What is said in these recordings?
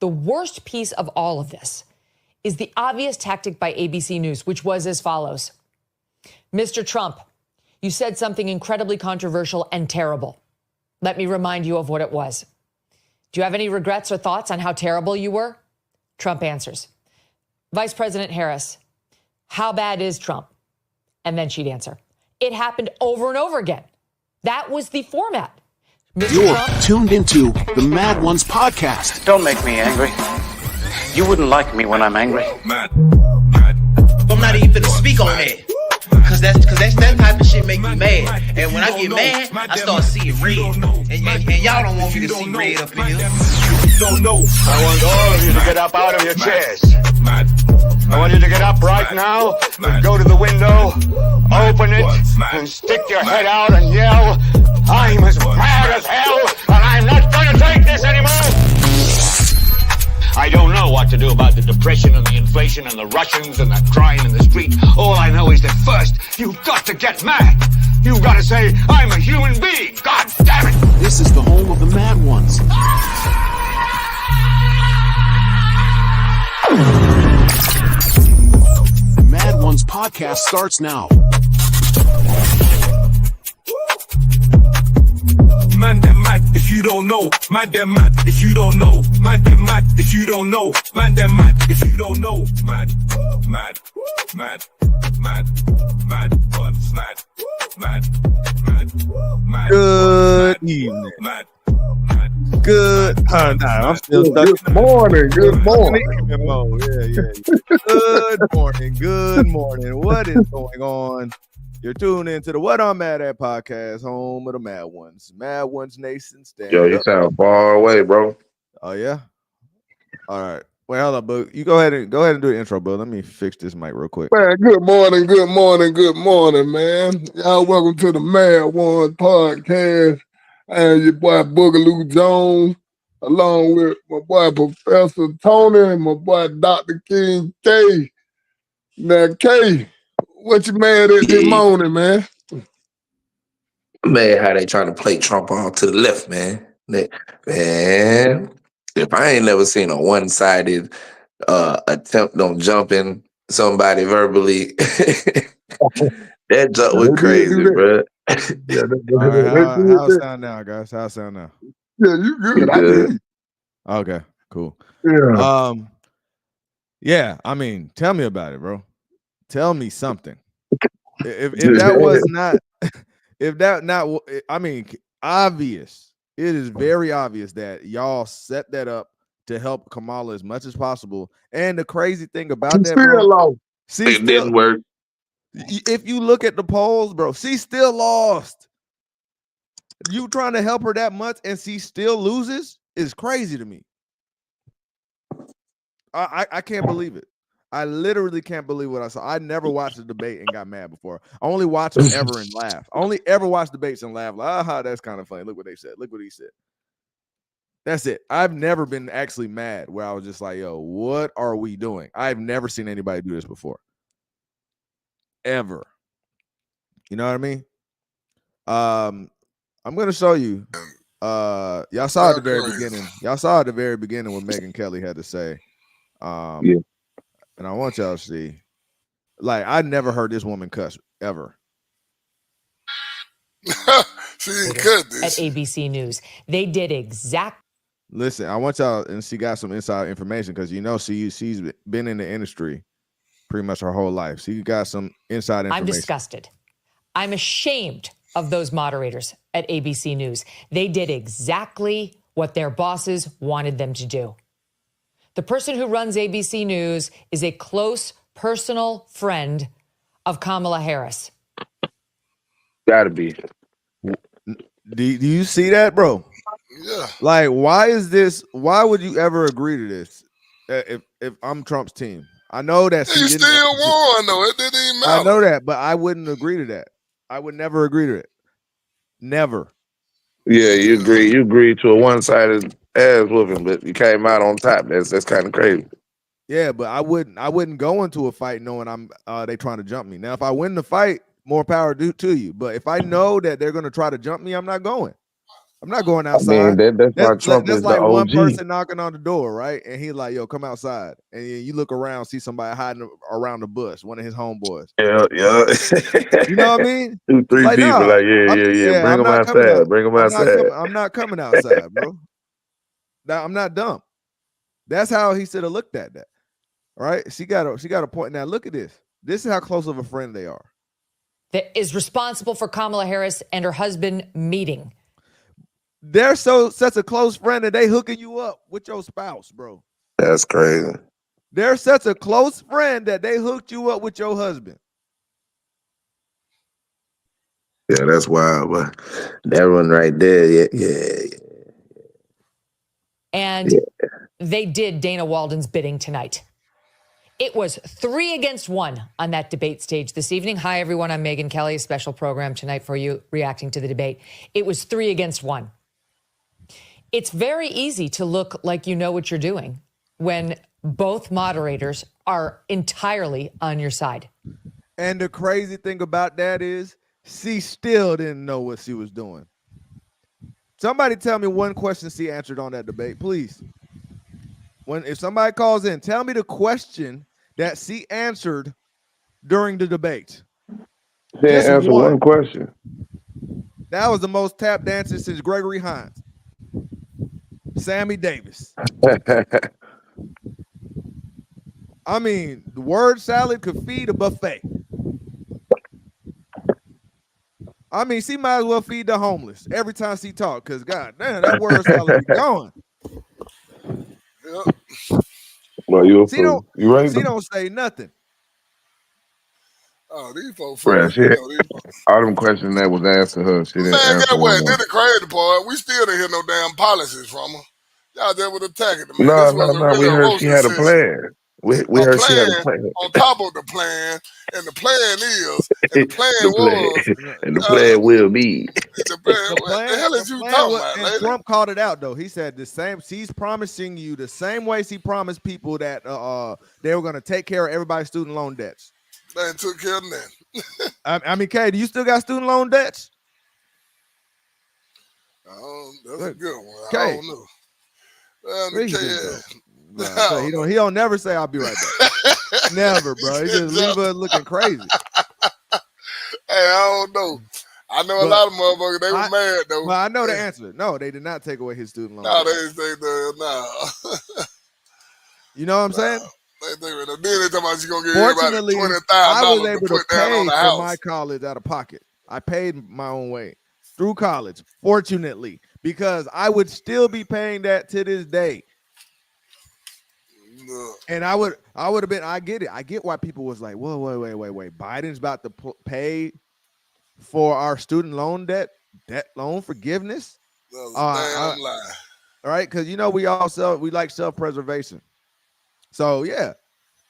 The worst piece of all of this is the obvious tactic by ABC News, which was as follows. Mr. Trump, you said something incredibly controversial and terrible. Let me remind you of what it was. Do you have any regrets or thoughts on how terrible you were? Trump answers. Vice President Harris, how bad is Trump? And then she'd answer. It happened over and over again. That was the format. You're tuned into the Mad Ones podcast. Don't make me angry. You wouldn't like me when I'm angry. I'm not even finna speak on that. Cause that type of shit make me mad. And when I get mad, I start seeing red. And y'all don't want me to see red up in here. I want all of you to get up out of your chairs. I want you to get up right now and go to the window, open it, and stick your head out and yell, I'm as mad as hell, and I'm not gonna take this anymore! I don't know what to do about the depression and the inflation and the Russians and the crime in the street. All I know is that first, you've got to get mad. You've got to say, I'm a human being. God damn it. This is the home of the Mad Ones. The Mad Ones podcast starts now. Man, them mad if you don't know. Man, them mad if you don't know. Man, them mad if you don't know. Man, them mad if you don't know. Mad, mad, mad, mad, mad, buns, mad, mad, mad, mad. Good evening. Mad, mad. Good. I'm still stuck. Good morning. Good morning. Yeah. Good morning. Good morning. What is going on? You're tuned into the What I'm Mad At podcast, home of the Mad Ones. Mad Ones Nation. Stand Yo, you up. sound far away, bro. Oh yeah. All right. Wait, hold up, Boo. You go ahead and do the intro, Boo. Let me fix this mic real quick. Man, good morning, man. Y'all welcome to the Mad One podcast. And your boy Boogaloo Jones, along with my boy Professor Tony and my boy Dr. King K. Now, K, what you mad at this morning, man? Man, how they trying to play Trump off to the left, man. Man, if I ain't never seen a one-sided attempt on jumping somebody verbally, that jump was crazy, bro. All right, how's it sound now, guys? How's it sound now? Yeah, you good. I hear you. Okay, cool. Yeah. Yeah, I mean, tell me about it, bro. Tell me something. If that was not, I mean, obvious. It is very obvious that y'all set that up to help Kamala as much as possible. And the crazy thing about that, bro, it didn't work. If you look at the polls, bro, she still lost. You trying to help her that much and she still loses is crazy to me. I can't believe it. I literally can't believe what I saw. I never watched a debate and got mad before. I only watched them ever and laugh. I only ever watched debates and laugh. Like, aha, that's kind of funny. Look what they said. Look what he said. That's it. I've never been actually mad where I was just like, yo, what are we doing? I've never seen anybody do this before. Ever. You know what I mean? I'm going to show you. Y'all saw at the very beginning. Y'all saw at the very beginning what Megyn Kelly had to say. Yeah. And I want y'all to see, like, I never heard this woman cuss ever. She didn't cut this. At ABC News, they did exactly. Listen, I want y'all, and she got some inside information because you know she's been in the industry pretty much her whole life. She got some inside information. I'm disgusted. I'm ashamed of those moderators at ABC News. They did exactly what their bosses wanted them to do. The person who runs ABC News is a close personal friend of Kamala Harris. Gotta be. Do you see that, bro? Yeah. Like, why would you ever agree to this if I'm Trump's team? I know that He still won, though. It didn't even matter. I know that, but I wouldn't agree to that. I would never agree to it. Never. Yeah, you agree. You agreed to a one-sided ass whooping, but you came out on top. That's kind of crazy. Yeah, but I wouldn't go into a fight knowing they trying to jump me. Now, if I win the fight, more power to you. But if I know that they're gonna try to jump me, I'm not going. I'm not going I mean, outside. that's why Trump That's is the like one OG. person knocking on the door, right? And he's like, "Yo, come outside." And you look around, see somebody hiding around the bush, one of his homeboys. Yeah. You know what I mean? 2, 3 Like, people, no, like, yeah. Bring I'm them not coming out. outside. Bring them outside. I'm not coming outside, bro. Now, I'm not dumb. That's how he should have looked at that. Right? She got a point. Now look at this. This is how close of a friend they are. That is responsible for Kamala Harris and her husband meeting. They're such a close friend that they hooking you up with your spouse, bro. That's crazy. They're such a close friend that they hooked you up with your husband. Yeah, that's wild. But that one right there, yeah. And they did Dana Walden's bidding tonight. It was 3 against 1 on that debate stage this evening. Hi, everyone. I'm Megyn Kelly, a special program tonight for you reacting to the debate. It was 3 against 1. It's very easy to look like you know what you're doing when both moderators are entirely on your side. And the crazy thing about that is she still didn't know what she was doing. Somebody tell me one question she answered on that debate, please. If somebody calls in, tell me the question that she answered during the debate. She didn't answer one question. That was the most tap dancing since Gregory Hines. Sammy Davis. I mean, the word salad could feed a buffet. I mean, she might as well feed the homeless every time she talk, because God damn, that word salad be going. Well, you ready? She don't say nothing. Oh, these folks Bruh, funny. These folks. all them questions that was answered her, she didn't Man, answer get what? one. Then the crazy part, we still didn't hear no damn policies from her. Y'all there with attacking the man. No. This wasn't really We a heard she roasting had a session. plan. We heard she had a plan. On top of the plan, and the plan is, and the plan the plan will be. What the hell is you talking about, and lady? Trump called it out though. He said the same. She's promising you the same way she promised people that they were going to take care of everybody's student loan debts. They ain't took care of nothing. I mean, Kay, do you still got student loan debts? That's a good one. Kay. I don't know. He don't never say I'll be right back. Never, bro. He just leave us looking crazy. Hey, I don't know. I know a lot of motherfuckers. They were mad though. Well, I know the answer. No, they did not take away his student loan. No, no. You know what I'm saying? Then they talking about you gonna give Fortunately, everybody $20,000 I was able to put to down pay on the for house. my college out of pocket. I paid my own way through college, fortunately, because I would still be paying that to this day. And I would have been. I get it. I get why people was like, "Whoa, wait. Biden's about to pay for our student loan debt loan forgiveness." That's a damn lie. All right, because we like self-preservation. So yeah,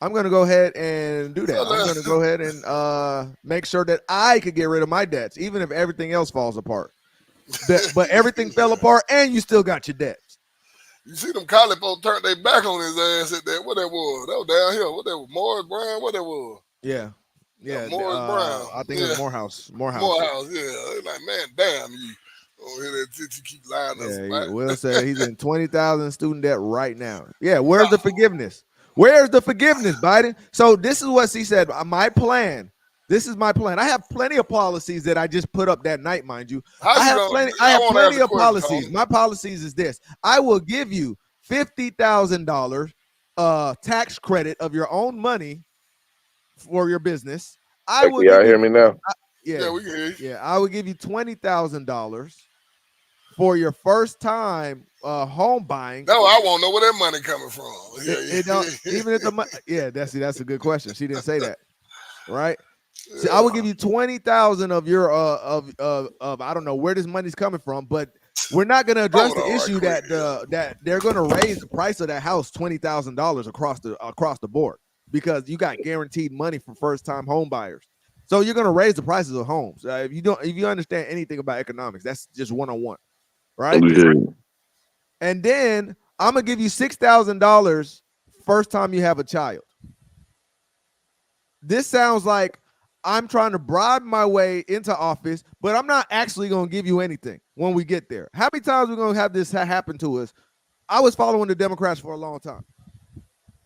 I'm gonna go ahead and do that. I'm gonna go ahead and make sure that I could get rid of my debts, even if everything else falls apart. But everything fell apart, and you still got your debts. You see them college folks turned their back on his ass at that. What that was? That was down here. What that was? Morris Brown? What that was? Yeah. Morris Brown. I think it was Morehouse. Morehouse, yeah. They're like, man, damn, you don't hear that shit, you keep lying us. Yeah, Will said he's in 20,000 student debt right now. Yeah, where's the forgiveness? Where's the forgiveness, Biden? So this is what she said. My plan. This is my plan. I have plenty of policies that I just put up that night, mind you. I have plenty of policies. My policies is this. I will give you $50,000 tax credit of your own money for your business. Y'all hear me now? Yeah, we can hear you. Yeah, I will give you $20,000 for your first time home buying. No, I won't know where that money coming from. Even if the money, that's a good question. She didn't say that, right? So I would give you $20,000 of your of I don't know where this money's coming from, but we're not going to address the issue that they're going to raise the price of that house $20,000 across the board because you got guaranteed money for first time home buyers. So you're going to raise the prices of homes. If you understand anything about economics, that's just one-on-one, right? Mm-hmm. And then I'm gonna give you $6,000 first time you have a child. This sounds like I'm trying to bribe my way into office, but I'm not actually going to give you anything when we get there. How many times are we going to have this happen to us? I was following the Democrats for a long time,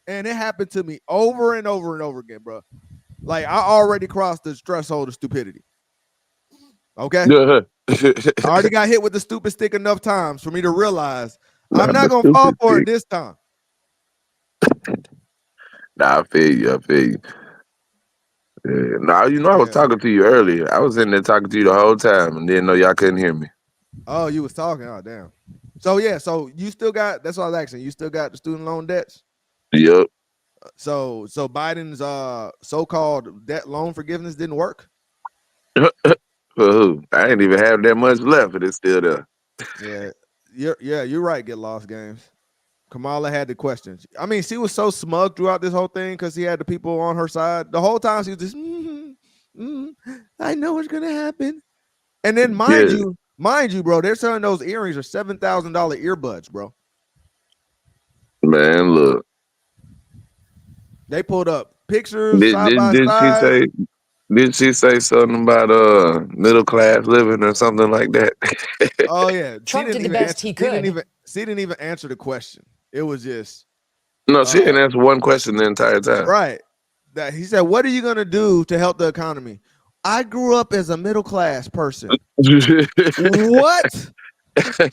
and it happened to me over and over and over again, bro. Like, I already crossed the threshold of stupidity. Okay? I already got hit with the stupid stick enough times for me to realize I'm not going to fall for it this time. Nah, I feel you. Yeah. Nah, I was talking to you earlier. I was in there talking to you the whole time and didn't know y'all couldn't hear me. Oh, you was talking? Oh, damn. So, yeah, so you still got, that's what I was asking. You still got the student loan debts? Yep. So Biden's so-called debt loan forgiveness didn't work? For who? I ain't even have that much left, but it's still there. You're right, get lost games. Kamala had the questions. I mean, she was so smug throughout this whole thing because he had the people on her side. The whole time she was just, I know what's gonna happen. And then mind you, bro, they're selling those earrings are $7,000 earbuds, bro. Man, look. They pulled up pictures side by side. Did she say something about middle class living or something like that? Oh yeah, Trump did the best he could. She didn't even answer the question. It was just no. She didn't answer one question the entire time. Right. That he said, "What are you gonna do to help the economy?" I grew up as a middle class person. What? Hey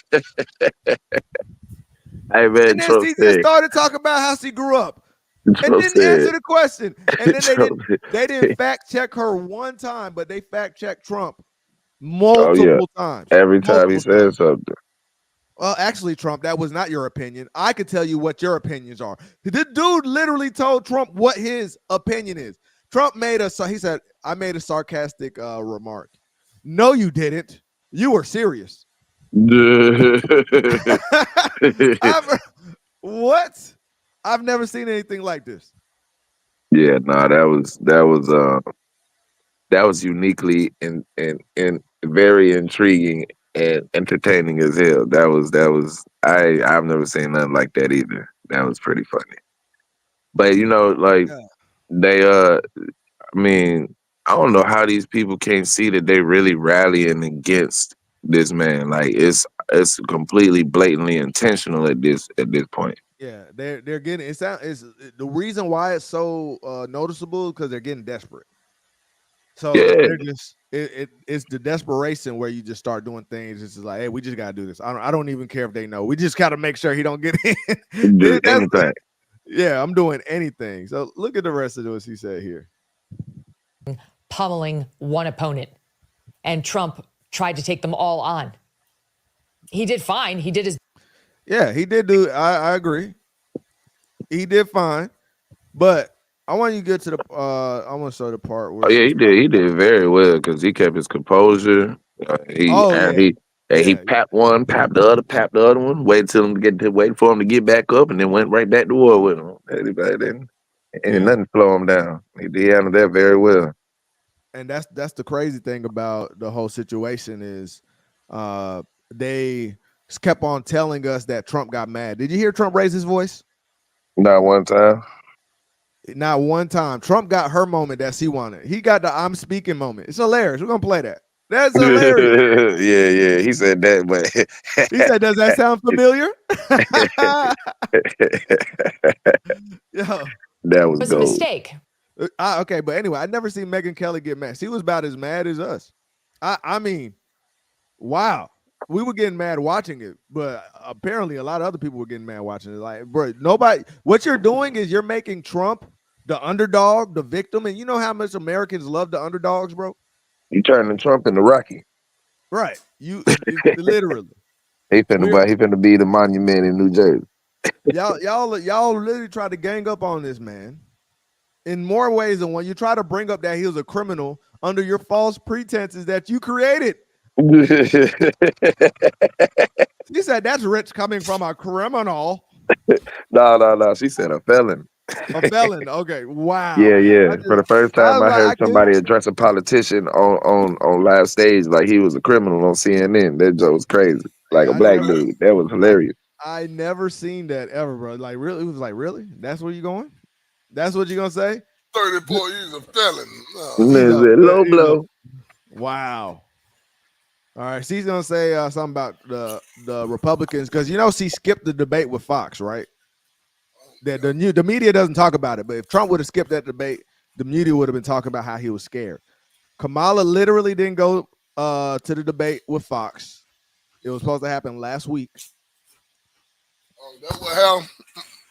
man, and then she just started talking about how she grew up. And didn't answer the question. And then they didn't fact check her one time, but they fact checked Trump multiple times. Every time he said something. Well, actually, Trump, that was not your opinion. I could tell you what your opinions are. The dude literally told Trump what his opinion is. Trump he said, I made a sarcastic remark. No, you didn't. You were serious. What? I've never seen anything like this. Yeah, no, that was uniquely and very intriguing and entertaining as hell. I've never seen nothing like that either. That was pretty funny. But they I mean, I don't know how these people can't see that they really rallying against this man. Like it's completely blatantly intentional at this point. Yeah, they're getting it's the reason why it's so noticeable because they're getting desperate. So they're just it's the desperation where you just start doing things. It's just like, hey, we just gotta do this. I don't even care if they know. We just gotta make sure he don't get in. Do anything. Yeah, I'm doing anything. So look at the rest of what he said here. Pummeling one opponent, and Trump tried to take them all on. He did fine. He did his. Yeah, he did do. I agree. He did fine, but I want you to get to the. I want to show the part where. Oh yeah, he did. He did very well because he kept his composure. He papped one, papped the other one. Waited for him to get back up, and then went right back to war with him. And nothing slow him down. He handled that very well. And that's the crazy thing about the whole situation is, they kept on telling us that Trump got mad. Did you hear Trump raise his voice? Not one time. Not one time. Trump got her moment that she wanted. He got the I'm speaking moment. It's hilarious. We're gonna play that. That's hilarious. Yeah. He said that, but he said, "Does that sound familiar?" Yo, that was a mistake. Okay, but anyway, I never seen Megyn Kelly get mad. She was about as mad as us. I mean, wow. We were getting mad watching it, but apparently a lot of other people were getting mad watching it. Like, bro, what you're doing is you're making Trump the underdog, the victim. And you know how much Americans love the underdogs, bro? You turning Trump into Rocky. Right. You literally. He finna be the monument in New Jersey. Y'all literally tried to gang up on this man in more ways than one. You try to bring up that he was a criminal under your false pretenses that you created. She said that's rich coming from a criminal. No. She said a felon. A felon. Okay. Wow. Yeah. For the first time, I heard somebody address a politician on live stage like he was a criminal on CNN. That joke was crazy. Like a black dude. That was hilarious. I never seen that ever, bro. Like, really? It was like, really? That's where you going? That's what you gonna say? 34 years of felon. No. Low blow. Wow. All right, she's gonna say something about the Republicans because she skipped the debate with Fox, right? That the media doesn't talk about it, but if Trump would have skipped that debate, the media would have been talking about how he was scared. Kamala literally didn't go to the debate with Fox. It was supposed to happen last week. Oh, that's what happened.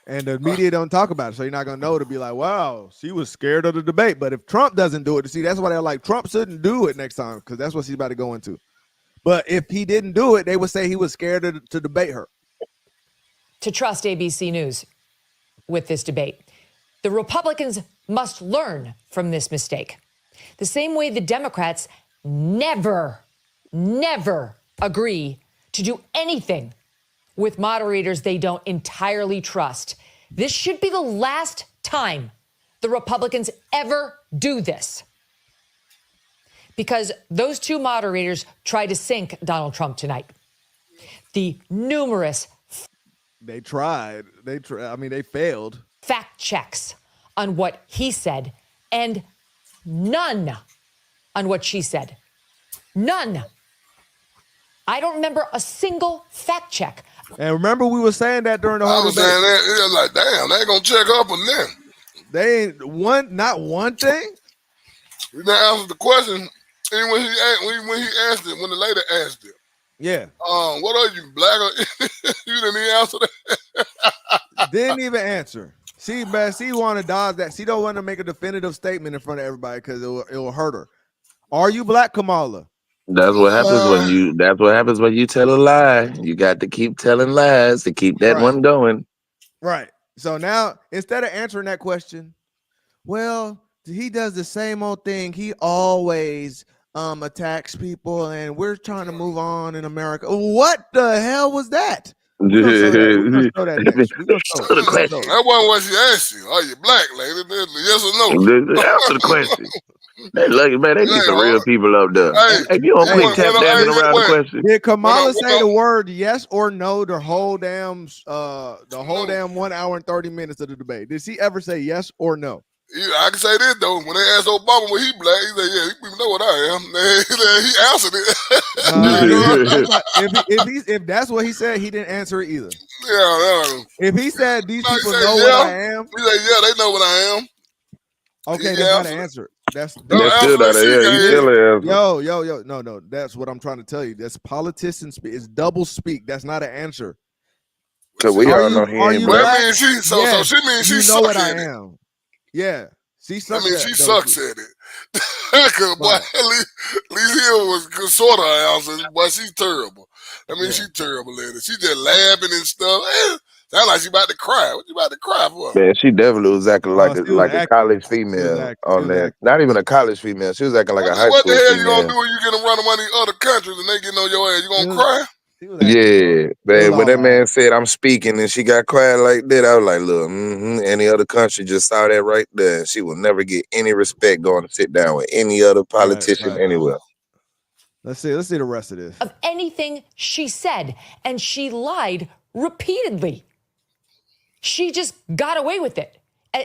And the media don't talk about it, so you're not gonna know to be like, wow, she was scared of the debate. But if Trump doesn't do it, see, that's why they're like, Trump shouldn't do it next time because that's what she's about to go into. But if he didn't do it, they would say he was scared to debate her. To trust ABC News with this debate, the Republicans must learn from this mistake. The same way the Democrats never agree to do anything with moderators they don't entirely trust. This should be the last time the Republicans ever do this. Because those two moderators tried to sink Donald Trump tonight. The numerous They tried. They failed. fact checks on what he said and none on what she said. None. I don't remember a single fact check. And remember, we were saying that during the whole I was debate. saying that. It was like, damn, they ain't gonna check up on them. They ain't not one thing. He didn't answer the question. And when he asked it, when the lady asked it, Yeah. what are you, black? You didn't even answer that. Didn't even answer. She want to dodge that. She don't want to make a definitive statement in front of everybody because it will hurt her. Are you black, Kamala? That's what happens when you tell a lie. You got to keep telling lies to keep that one going. Right. So now, instead of answering that question, well, he does the same old thing. He always attacks people, and we're trying to move on in America. What the hell was that? We're gonna show that next. We're gonna show the question. That wasn't what she asked you. Are you black, lady? Yes or no? Answer the question. They lucky, man. They need some real people up there. Hey, you don't quit tap dancing around the question. Did Kamala say the word yes or no the whole damn 1 hour and 30 minutes of the debate? Did she ever say yes or no? I can say this though. When they asked Obama was he black, he said, "Yeah, you people know what I am." He answered it. If that's what he said, he didn't answer it either. Yeah. If he said these people know what I am, he said, "Yeah, they know what I am." Okay, that's not an answer. That's still not an answer. Yo. No. That's what I'm trying to tell you. That's politician speak. It's double speak. That's not an answer. Cause we all know he ain't black. So she means she know what I at it. am. Yeah, she sucks. She sucks at it. Cause boy, at least Hill was good, sort of answer, but she's terrible. She's terrible at it. She just laughing and stuff. Sound like she about to cry. What you about to cry for? Man, she definitely was acting like a college female on that. Not even a college female. She was acting like a high school female. What the hell you gonna do when you get around among these other countries and they getting on your ass? You gonna cry? Yeah, man. When that man said I'm speaking and she got quiet like that, I was like, look, any other country just saw that right there. She will never get any respect going to sit down with any other politician anywhere. Let's see the rest of this. Of anything she said, and she lied repeatedly. She just got away with it.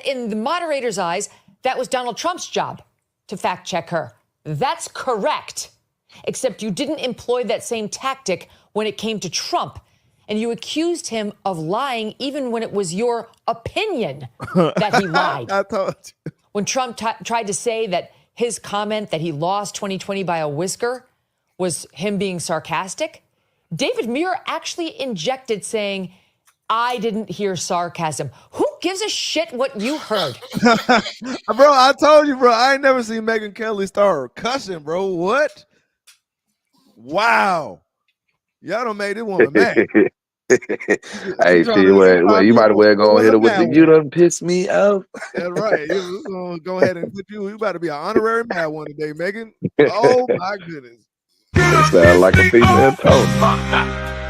In the moderator's eyes, that was Donald Trump's job to fact check her. That's correct. Except you didn't employ that same tactic when it came to Trump. And you accused him of lying even when it was your opinion that he lied. I told you. When Trump tried to say that his comment that he lost 2020 by a whisker was him being sarcastic, David Muir actually injected saying, I didn't hear sarcasm. Who gives a shit what you heard? Bro, I told you, bro. I ain't never seen Megyn Kelly start cussing, bro. What? Wow. Y'all done made this woman mad. Hey, see, you might as well go hit her with the you done pissed me off. That's right. We're going to go ahead and put you about to be an honorary mad one today, Megyn. Oh, my goodness. That sounds like a female tone.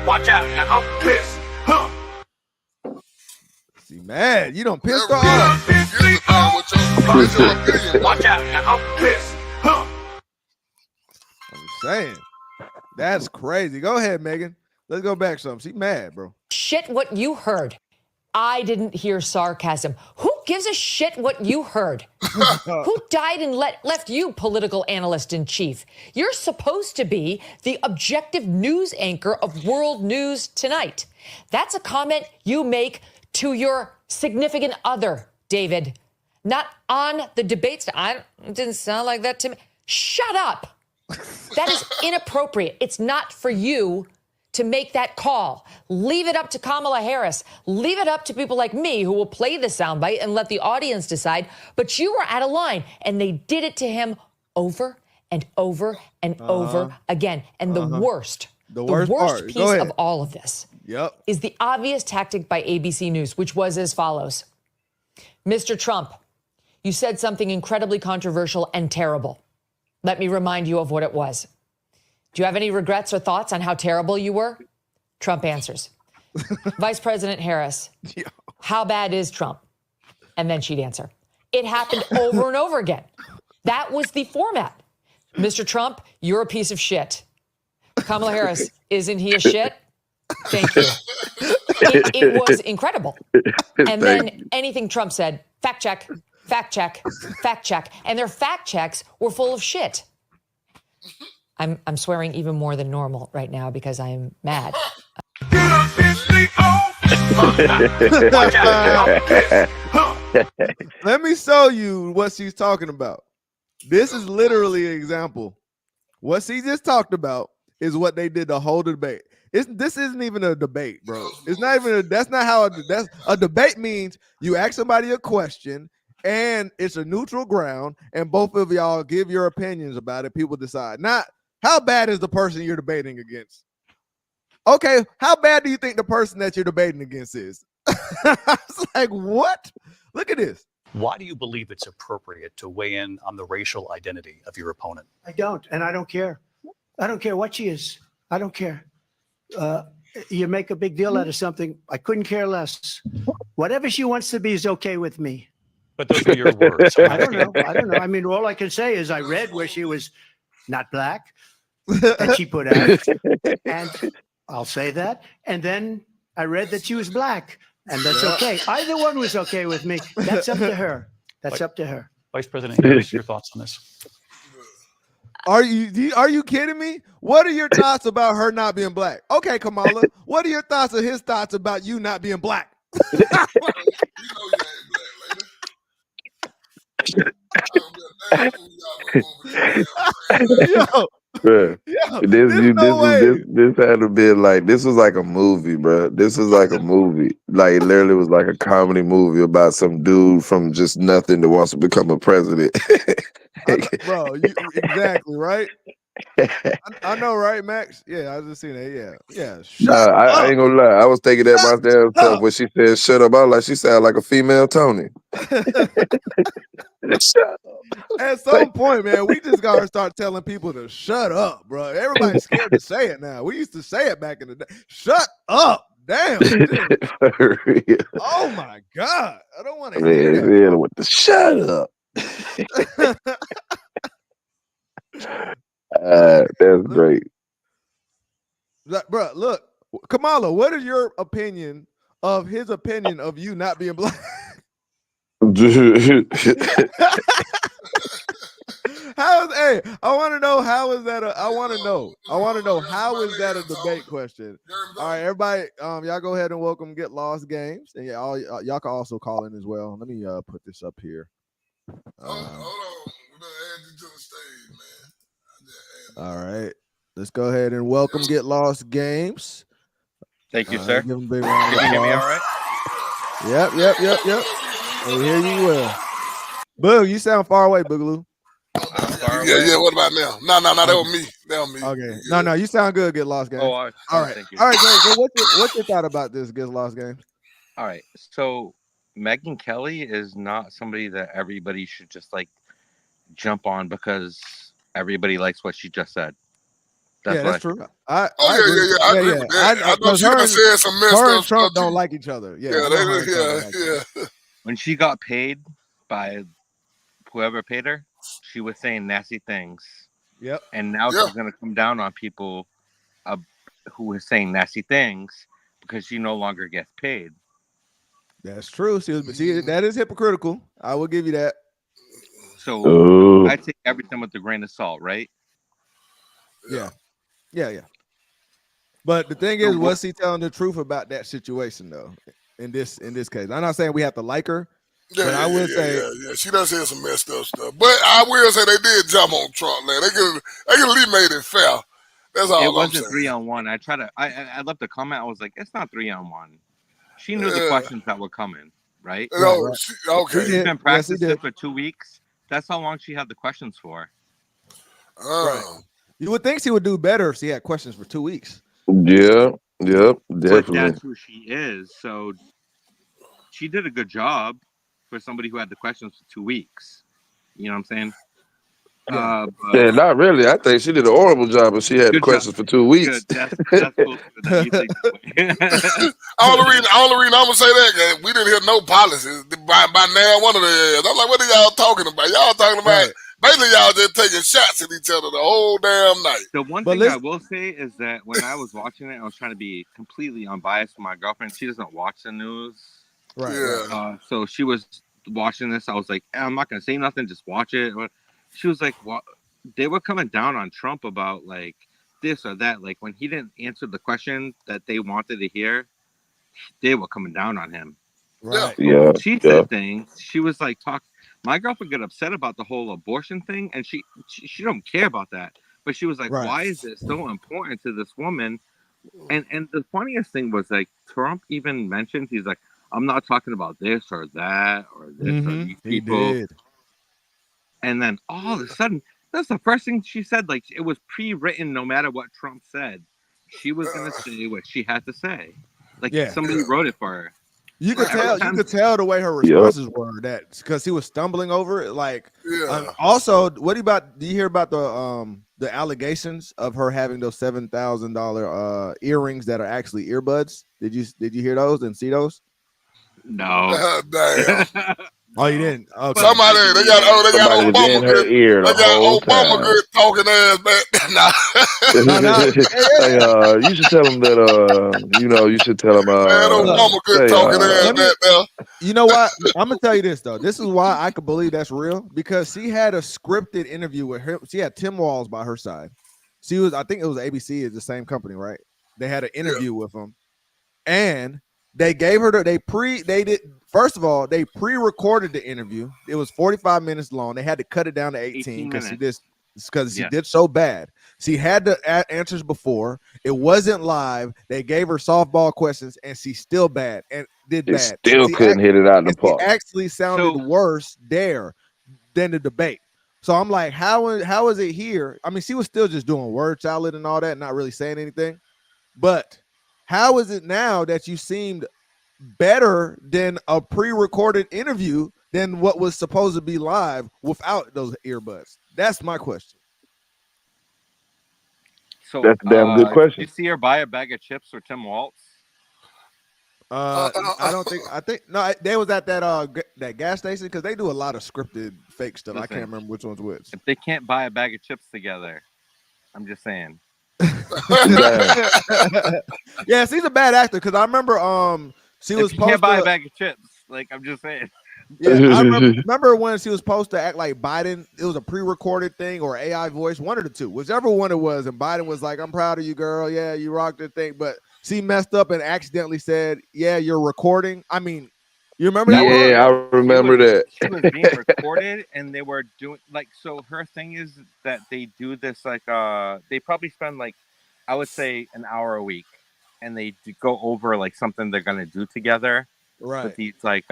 Watch out, now I'm pissed. She mad. You done pissed her off. Watch out, now I'm pissed. I'm saying. That's crazy. Go ahead, Megyn. Let's go back some. She mad, bro. Shit what you heard. I didn't hear sarcasm. Who gives a shit what you heard? Who died and left you political analyst in chief? You're supposed to be the objective news anchor of World News Tonight. That's a comment you make to your significant other, David, not on the debates. It didn't sound like that to me. Shut up. That is inappropriate. It's not for you to make that call. Leave it up to Kamala Harris. Leave it up to people like me who will play the soundbite and let the audience decide. But you were out of line, and they did it to him over and over and over again. And the worst piece of all of this is the obvious tactic by ABC News, which was as follows. Mr. Trump, you said something incredibly controversial and terrible. Let me remind you of what it was. Do you have any regrets or thoughts on how terrible you were? Trump answers. Vice President Harris, how bad is Trump? And then she'd answer. It happened over and over again. That was the format. Mr. Trump, you're a piece of shit. Kamala Harris, isn't he a shit? Thank you. It was incredible. And then anything Trump said, fact check, fact check, fact check. And their fact checks were full of shit. I'm swearing even more than normal right now because I'm mad. Let me show you what she's talking about. This is literally an example. What she just talked about is what they did the whole debate. This isn't even a debate, bro. It's not even that's not how that's a debate means. You ask somebody a question and it's a neutral ground and both of y'all give your opinions about it. People decide. Not how bad is the person you're debating against? Okay, how bad do you think the person that you're debating against is? It's like, what? Look at this. Why do you believe it's appropriate to weigh in on the racial identity of your opponent? I don't, and I don't care. I don't care what she is. I don't care. You make a big deal out of something. I couldn't care less. Whatever she wants to be is okay with me. But those are your words. I don't know. I mean, all I can say is I read where she was not black, that she put out, and I'll say that. And then I read that she was black, and that's okay. Either one was okay with me. That's up to her. That's up to her. Vice President Harris, your thoughts on this? Are you kidding me? What are your thoughts about her not being black? Okay, Kamala, what are your thoughts or his thoughts about you not being black? Bro, this had to be like, this was like a movie, bro. This was like a movie. Like, it literally was like a comedy movie about some dude from just nothing that wants to become a president. Bro, exactly, right? I know, right, Max? Yeah, I was just seeing that. Yeah. I ain't gonna lie. I was thinking that my damn self when she said shut up. I was like, she sounded like a female Tony. At some point, man, we just gotta start telling people to shut up, bro. Everybody's scared to say it now. We used to say it back in the day. Shut up. Damn. For real. Oh my God. I don't want to hear that. Man, with the shut up. That's great. Bro, look, Kamala, what is your opinion of his opinion of you not being black? I want to know how is that I want to know how is that a debate question? All right, everybody, y'all go ahead and welcome Get Lost Games, and y'all can also call in as well. Let me put this up here. Hold on, we're gonna add you to the stage, man. All right, let's go ahead and welcome Get Lost Games. Thank you, sir. Give them a big round of Can you hear me all applause. right? Yep. I hear you well. Boog, you sound far away, Boogaloo. Yeah. What about now? No, that was me. Okay. No, you sound good. Get Lost Games. Oh, all right. Thank you. All right, great. So what's your thought about this Get Lost Games? All right. So Megyn Kelly is not somebody that everybody should just like jump on because everybody likes what she just said. That's true. I agree with that. I know she done said some messed her and up Trump stuff don't too. like each other. Yeah. When she got paid by whoever paid her, she was saying nasty things. Yep. And now she's going to come down on people who are saying nasty things because she no longer gets paid. That's true. See, that is hypocritical. I will give you that. So I take everything with a grain of salt, right? Yeah. But the thing is, was he telling the truth about that situation though? In this case, I'm not saying we have to like her, but I would say, She does say some messed up stuff. But I will say they did jump on Trump, man. They could at least made it fair. That's all It I'm wasn't saying. 3-on-1. I left a comment. I was like, it's not 3-on-1. She knew the questions that were coming, right? Okay. She's been practicing for 2 weeks. That's how long she had the questions for. Right. You would think she would do better if she had questions for 2 weeks. Yeah, definitely. But that's who she is. So she did a good job for somebody who had the questions for 2 weeks. You know what I'm saying? Yeah, not really. I think she did a horrible job, but she had the questions for 2 weeks. Good. That's cool. That you think that way. All the reason I'm gonna say that we didn't hear no policies by now one of the ass. I'm like, what are y'all talking about? Y'all talking about basically y'all just taking shots at each other the whole damn night. The one thing I will say is that when I was watching it, I was trying to be completely unbiased with my girlfriend. She doesn't watch the news. Right. So she was watching this. I was like, I'm not gonna say nothing. Just watch it. She was like, "What?" They were coming down on Trump about like this or that. Like when he didn't answer the question that they wanted to hear, they were coming down on him. Right. Yeah. She said things. She was like, my girlfriend got upset about the whole abortion thing, and she don't care about that. But she was like, why is it so important to this woman? And the funniest thing was like Trump even mentioned, he's like, I'm not talking about this or that or this or these people. He did. And then all of a sudden, that's the first thing she said. Like it was pre-written, no matter what Trump said, she was gonna say what she had to say. Like somebody wrote it for her. You could tell. You could tell the way her responses were that because he was stumbling over it. Like, also, what about? Do you hear about the allegations of her having those $7,000 earrings that are actually earbuds? Did you hear those and see those? No. Damn. Oh, you didn't? Okay. Somebody they got Obama in her ear the whole Obama time. good talking ass back. Hey, you should tell him that. You should tell him. Obama good talking ass back there. You know what? I'm gonna tell you this though. This is why I could believe that's real because she had a scripted interview with her. She had Tim Walz by her side. She was, I think it was ABC, is the same company, right? They had an interview with him, and they gave her they pre-recorded the interview. It was 45 minutes long. They had to cut it down to 18 because she did so bad. She had the answers before. It wasn't live. They gave her softball questions, and she's still bad and did bad. Still couldn't hit it out of the park. She actually sounded worse there than the debate. So I'm like, how is it here? I mean, she was still just doing word salad and all that, not really saying anything. But how is it now that you seemed better than a pre-recorded interview than what was supposed to be live without those earbuds? That's my question. So that's a damn good question. Did you see her buy a bag of chips for Tim Walz? I don't think. I think no. They was at that gas station because they do a lot of scripted fake stuff. Listen, I can't remember which one's which. If they can't buy a bag of chips together, I'm just saying. Yeah, she's a bad actor because I remember she was supposed can't buy to a bag of chips. Like I'm just saying. Yeah, I remember when she was supposed to act like Biden. It was a pre-recorded thing or AI voice, one of the two, whichever one it was. And Biden was like, "I'm proud of you, girl. Yeah, you rocked the thing." But she messed up and accidentally said, "Yeah, you're recording." I mean, you remember that? Yeah, I remember that. She was being recorded, and they were doing like. So her thing is that they do this like they probably spend like, I would say an hour a week, and they go over like something they're gonna do together. Right. With these like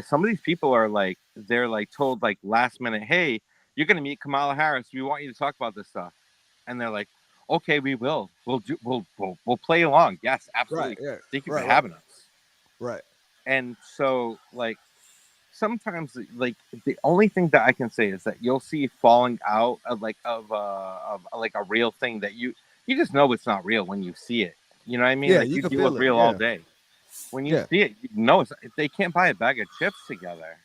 some of these people are like they're like told like last minute, hey, you're gonna meet Kamala Harris. We want you to talk about this stuff, and they're like, okay, we will. We'll play along. Yes, absolutely. Right, yeah. Thank you for having us. Right. And so like sometimes like the only thing that I can say is that you'll see falling out of like a real thing that you just know it's not real when you see it. You know what I mean? Yeah, like you can deal feel with it, real yeah. all day. When you see it, you know they can't buy a bag of chips together.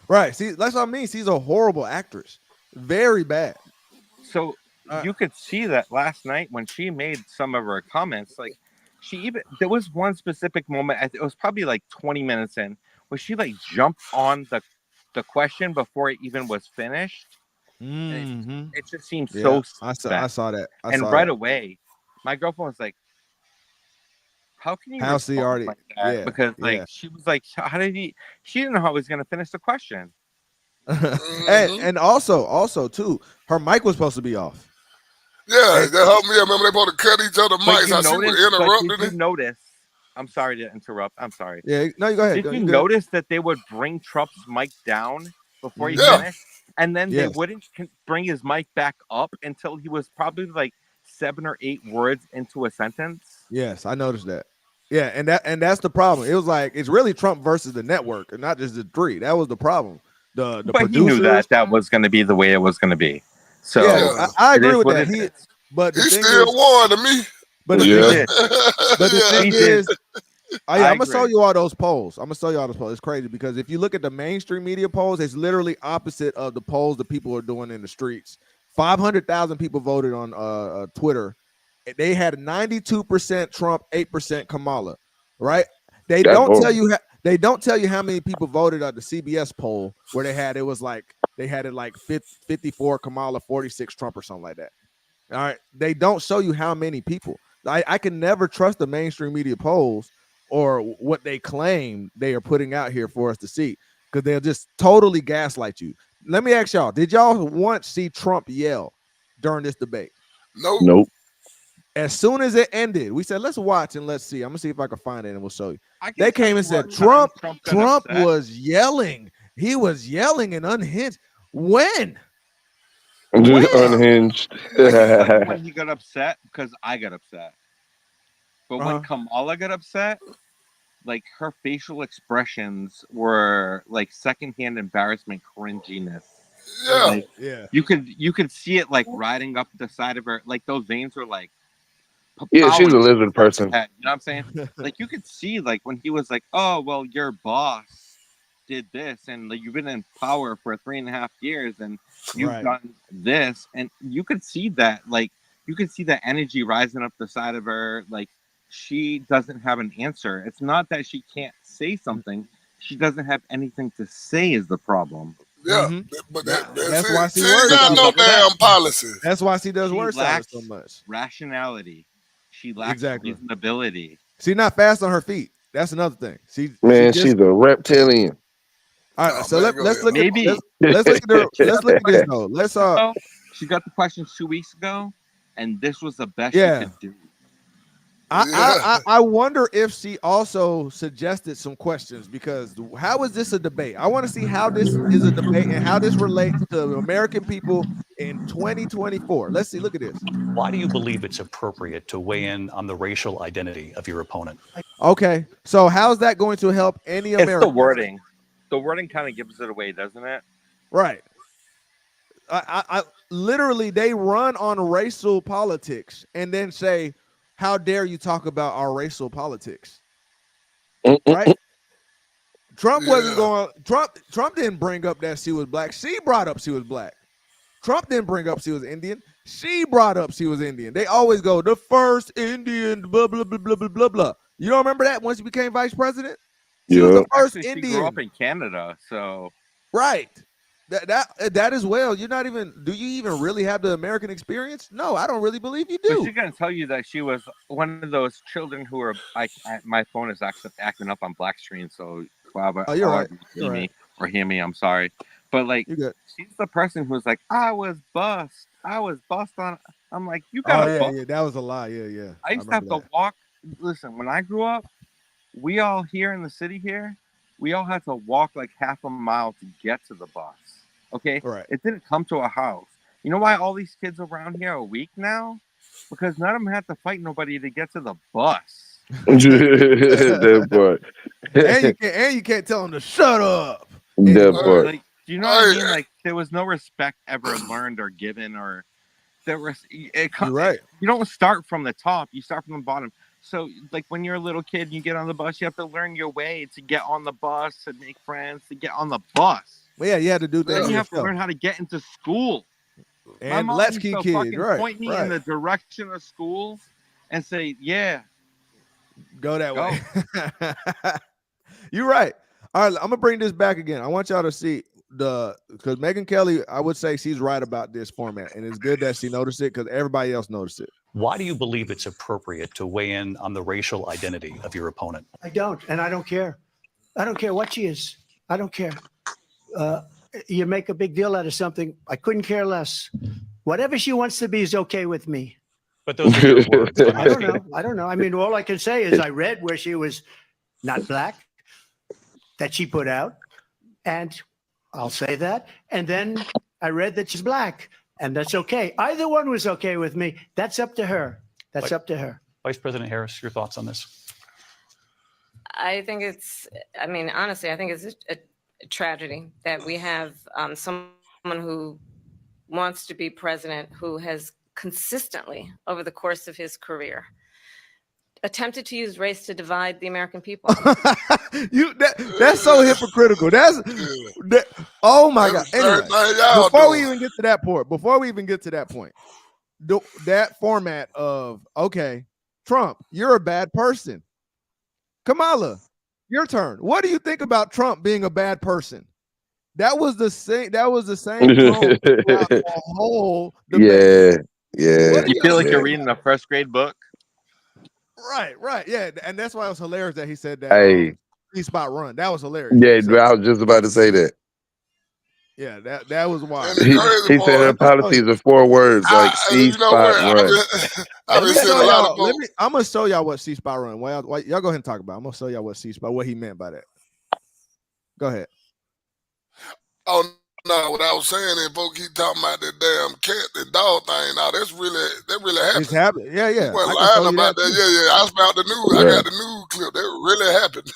Right. See, that's what I mean. She's a horrible actress. Very bad. So you could see that last night when she made some of her comments, like there was one specific moment. It was probably like 20 minutes in, where she like jumped on the question before it even was finished. And it just seemed so. I saw that. And right away, my girlfriend was like, "How can you How's he respond already? like that?" Yeah, Because yeah. she was like, "How did he?" She didn't know how he was going to finish the question. and also too, her mic was supposed to be off. Yeah, that helped me. I remember they supposed to cut each other mics. I see what interrupting Did you notice? I'm sorry to interrupt. I'm sorry. Yeah, no, you go ahead. Did you notice that they would bring Trump's mic down before he Yeah. finished, and then they Yes. wouldn't bring his mic back up until he was probably like 7 or 8 words into a sentence? Yes, I noticed that. Yeah, and that's the problem. It was like it's really Trump versus the network, and not just the three. That was the problem. The But producers, he knew that was going to be the way it was going to be. So yeah, I it agree is with what that. it is. But the He thing still is, won to me. but the Yeah. thing is, but the thing He did. is, I'm gonna show agree. you all those polls. I'm gonna show you all those polls. It's crazy because if you look at the mainstream media polls, it's literally opposite of the polls that people are doing in the streets. 500,000 people voted on Twitter. They had 92% Trump, 8% Kamala. Right? They That's don't tell horrible. you. They don't tell you how many people voted on the CBS poll where they had it like 54 Kamala, 46 Trump, or something like that. All right. They don't show you how many people. I can never trust the mainstream media polls or what they claim they are putting out here for us to see because they'll just totally gaslight you. Let me ask y'all, did y'all once see Trump yell during this debate? Nope. As soon as it ended, we said, let's watch and let's see. I'm going to see if I can find it and we'll show you. I can They tell came you and said, what time Trump got upset. was yelling. He was yelling and unhinged. When? Unhinged. I can tell you when he got upset because I got upset. But when Kamala got upset, like her facial expressions were like secondhand embarrassment, cringiness. Yeah. Like, yeah. You could see it like riding up the side of her, like those veins were like. Yeah, she's a powering lizard across her person. head, you know what I'm saying? Like you could see like when he was like, "Oh well, your boss did this, and like you've been in power for 3.5 years, and you've Right. done this," and you could see that like you could see that energy rising up the side of her. Like she doesn't have an answer. It's not that she can't say something; she doesn't have anything to say. Is the problem? Yeah, but That's why she she ain't works got out no of it. damn policies. That's why she does She word salad lacks so much. rationality. She lacks Exactly. reasonability. She's not fast on her feet. That's another thing. Man, she she's a reptilian. All right, so let's look Maybe. at let's look at her. Let's look at this though. Let's She got the questions 2 weeks ago, and this was the best Yeah. she could do. I wonder if she also suggested some questions because how is this a debate? I want to see how this is a debate and how this relates to American people in 2024. Let's see. Look at this. Why do you believe it's appropriate to weigh in on the racial identity of your opponent? Okay, so how's that going to help any It's American? the wording. The wording kind of gives it away, doesn't it? Right. I literally they run on racial politics and then say, "How dare you talk about our racial politics?" Right? Trump wasn't going. Trump didn't bring up that she was black. She brought up she was black. Trump didn't bring up she was Indian. She brought up she was Indian. They always go the first Indian. Blah blah blah blah blah blah blah. You don't remember that once you became vice president? She was the first Actually, Indian. She grew up in Canada, so right. That as well. You're not even. Do you even really have the American experience? No, I don't really believe you do. But she's gonna tell you that she was one of those children who are. My phone is acting up on black screen, so you're right. See me or hear me. I'm sorry, but like she's the person who's like, I was bust on. I'm like, you got yeah, that was a lie. Yeah. I used to have to walk. Listen, when I grew up, we all here in the city here, we all had to walk like half a mile to get to the bus. Okay, right. It didn't come to a house. You know why all these kids around here are weak now? Because none of them had to fight nobody to get to the bus. That part. and you can't tell them to shut up. That part. Like, do you know what I mean? Like there was no respect ever learned or given, or there was. You're right. You don't start from the top. You start from the bottom. So, like when you're a little kid, and you get on the bus. You have to learn your way to get on the bus, to make friends, to get on the bus. Well, yeah, you had to do things. Then you have to learn how to get into school. And my mom latchkey used to kids, fucking right? point me in the direction of school and say, "Yeah, Go that way. You're right. All right, I'm gonna bring this back again. I want y'all to see because Megyn Kelly, I would say she's right about this format, and it's good that she noticed it because everybody else noticed it. Why do you believe it's appropriate to weigh in on the racial identity of your opponent? I don't, and I don't care. I don't care what she is. I don't care. You make a big deal out of something. I couldn't care less. Whatever she wants to be is okay with me. But those are your words. I don't know. I don't know. I mean, all I can say is I read where she was not black, that she put out, and I'll say that. And then I read that she's black, and that's okay. Either one was okay with me. That's up to her. That's up to her. Vice President Harris, your thoughts on this? I think honestly, I think it's a tragedy that we have someone who wants to be president who has consistently, over the course of his career, attempted to use race to divide the American people. That's so hypocritical. Oh my God. Anyway, before we even get to that point, that format of, okay, Trump, you're a bad person. Kamala, your turn. What do you think about Trump being a bad person? That was the same tone throughout the whole debate. Yeah. You feel like you're reading a first grade book? Right. Yeah. And that's why it was hilarious that he said that C-spot run. That was hilarious. Yeah, I was just about to say that. Yeah, that was wild. He said her policies are 4 words, like C-spot run. I'm gonna show y'all what C-spot run. Y'all go ahead and talk about it. I'm gonna show y'all what C-spot, what he meant by that. Go ahead. Oh no, what I was saying is folks keep talking about that damn cat and dog thing. Now that really happened. It's happened. Yeah. You weren't lying about that. Yeah. I found the news. I got the news clip. That really happened.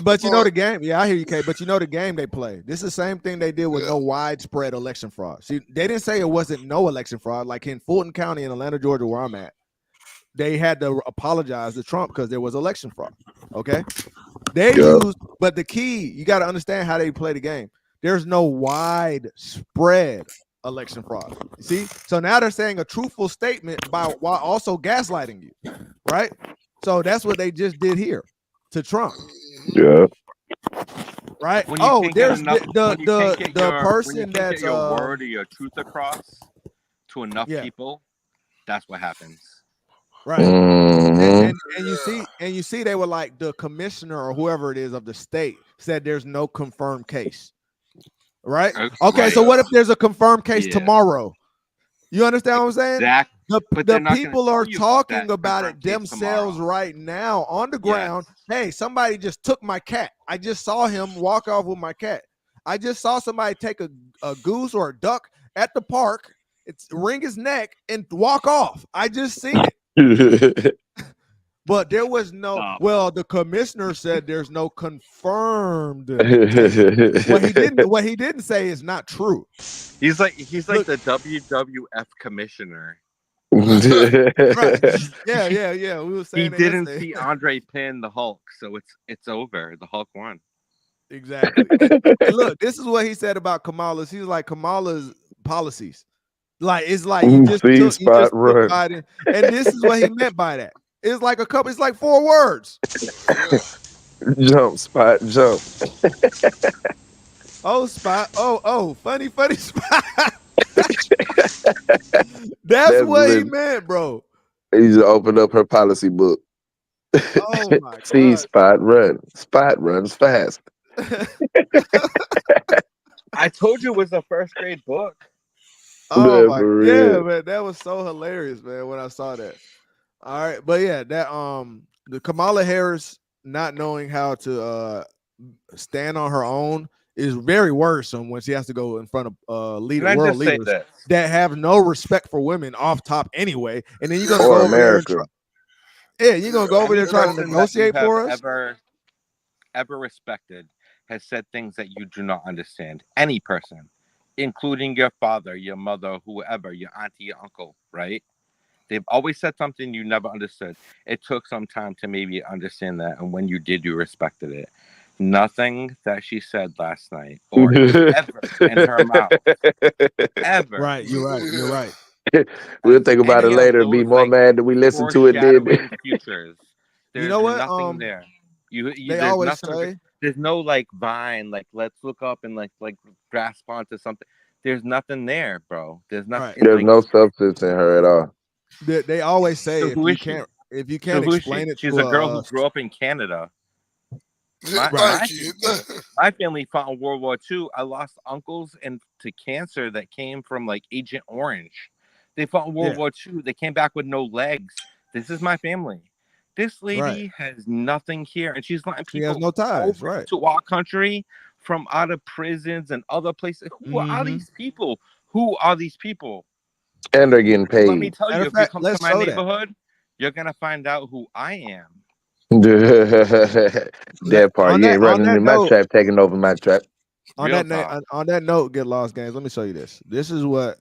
But you know the game. Yeah, I hear you, Kay. But you know the game they play. This is the same thing they did with no widespread election fraud. See, they didn't say it wasn't no election fraud. Like in Fulton County in Atlanta, Georgia, where I'm at, they had to apologize to Trump because there was election fraud. Okay, but the key, you got to understand how they play the game. There's no widespread election fraud. See, so now they're saying a truthful statement while also gaslighting you, right? So that's what they just did here to Trump. Yeah. Right. There's the person that's your word or your truth across to enough people. That's what happens. Right. And you see they were like the commissioner or whoever it is of the state said there's no confirmed case. Right. Okay. So what if there's a confirmed case tomorrow? You understand what I'm saying? Exactly. The people are talking about it themselves right now on the ground. Yes. Hey, somebody just took my cat. I just saw him walk off with my cat. I just saw somebody take a goose or a duck at the park, wring his neck and walk off. I just seen it. But there was no. Well, the commissioner said there's no confirmed. What he didn't say is not true. He's like the WWF commissioner. Right. Yeah. We were saying he didn't see Andre pin the Hulk, so it's over. The Hulk won. Exactly. And look, this is what he said about Kamala's. He's like Kamala's policies. Like it's like you just took Biden, and this is what he meant by that. It's like it's like 4 words. Jump, Spot, jump. Spot. Oh, funny Spot. That's what he meant, bro. He just opened up her policy book. Oh my God. See, Spot run. Spot runs fast. I told you it was a first grade book. Oh my God, man, that was so hilarious, man, when I saw that. All right, but yeah, that the Kamala Harris not knowing how to stand on her own is very worrisome when she has to go in front of world leaders that have no respect for women off top anyway, and then you're gonna go over America. You're gonna go over there trying to negotiate for us. Ever respected has said things that you do not understand. Any person, including your father, your mother, whoever, your auntie, your uncle, right? They've always said something you never understood. It took some time to maybe understand that, and when you did, you respected it. Nothing that she said last night or ever in her mouth. Ever. Right, you're right. We'll think about it Any of later and be those more like mad that we listened to it then. foreshadowing futures. You There's know what? nothing there. You They there's always nothing. say There's no like vine. Like let's look up and like grasp onto something. There's nothing there, bro. There's right. nothing. There's Like no substance in her at all. They always say so if who you is she? can't So who is explain she? it She's to a girl who grew up in Canada. Thank you. My family fought in World War II. I lost uncles to cancer that came from like Agent Orange. They fought in World War II. They came back with no legs. This is my family. This lady has nothing here, and she's letting She has people no ties, over right? to our country from out of prisons and other places. Who are Mm-hmm. these people? Who are these people? And they're getting Let me paid. tell Matter you, of if you fact, come to let's my show that. neighborhood, you're gonna find out who I am. That part. On You ain't running in my note, trap, taking over my trap. on Real that talk. on that note, get lost games. Let me show you this. This is what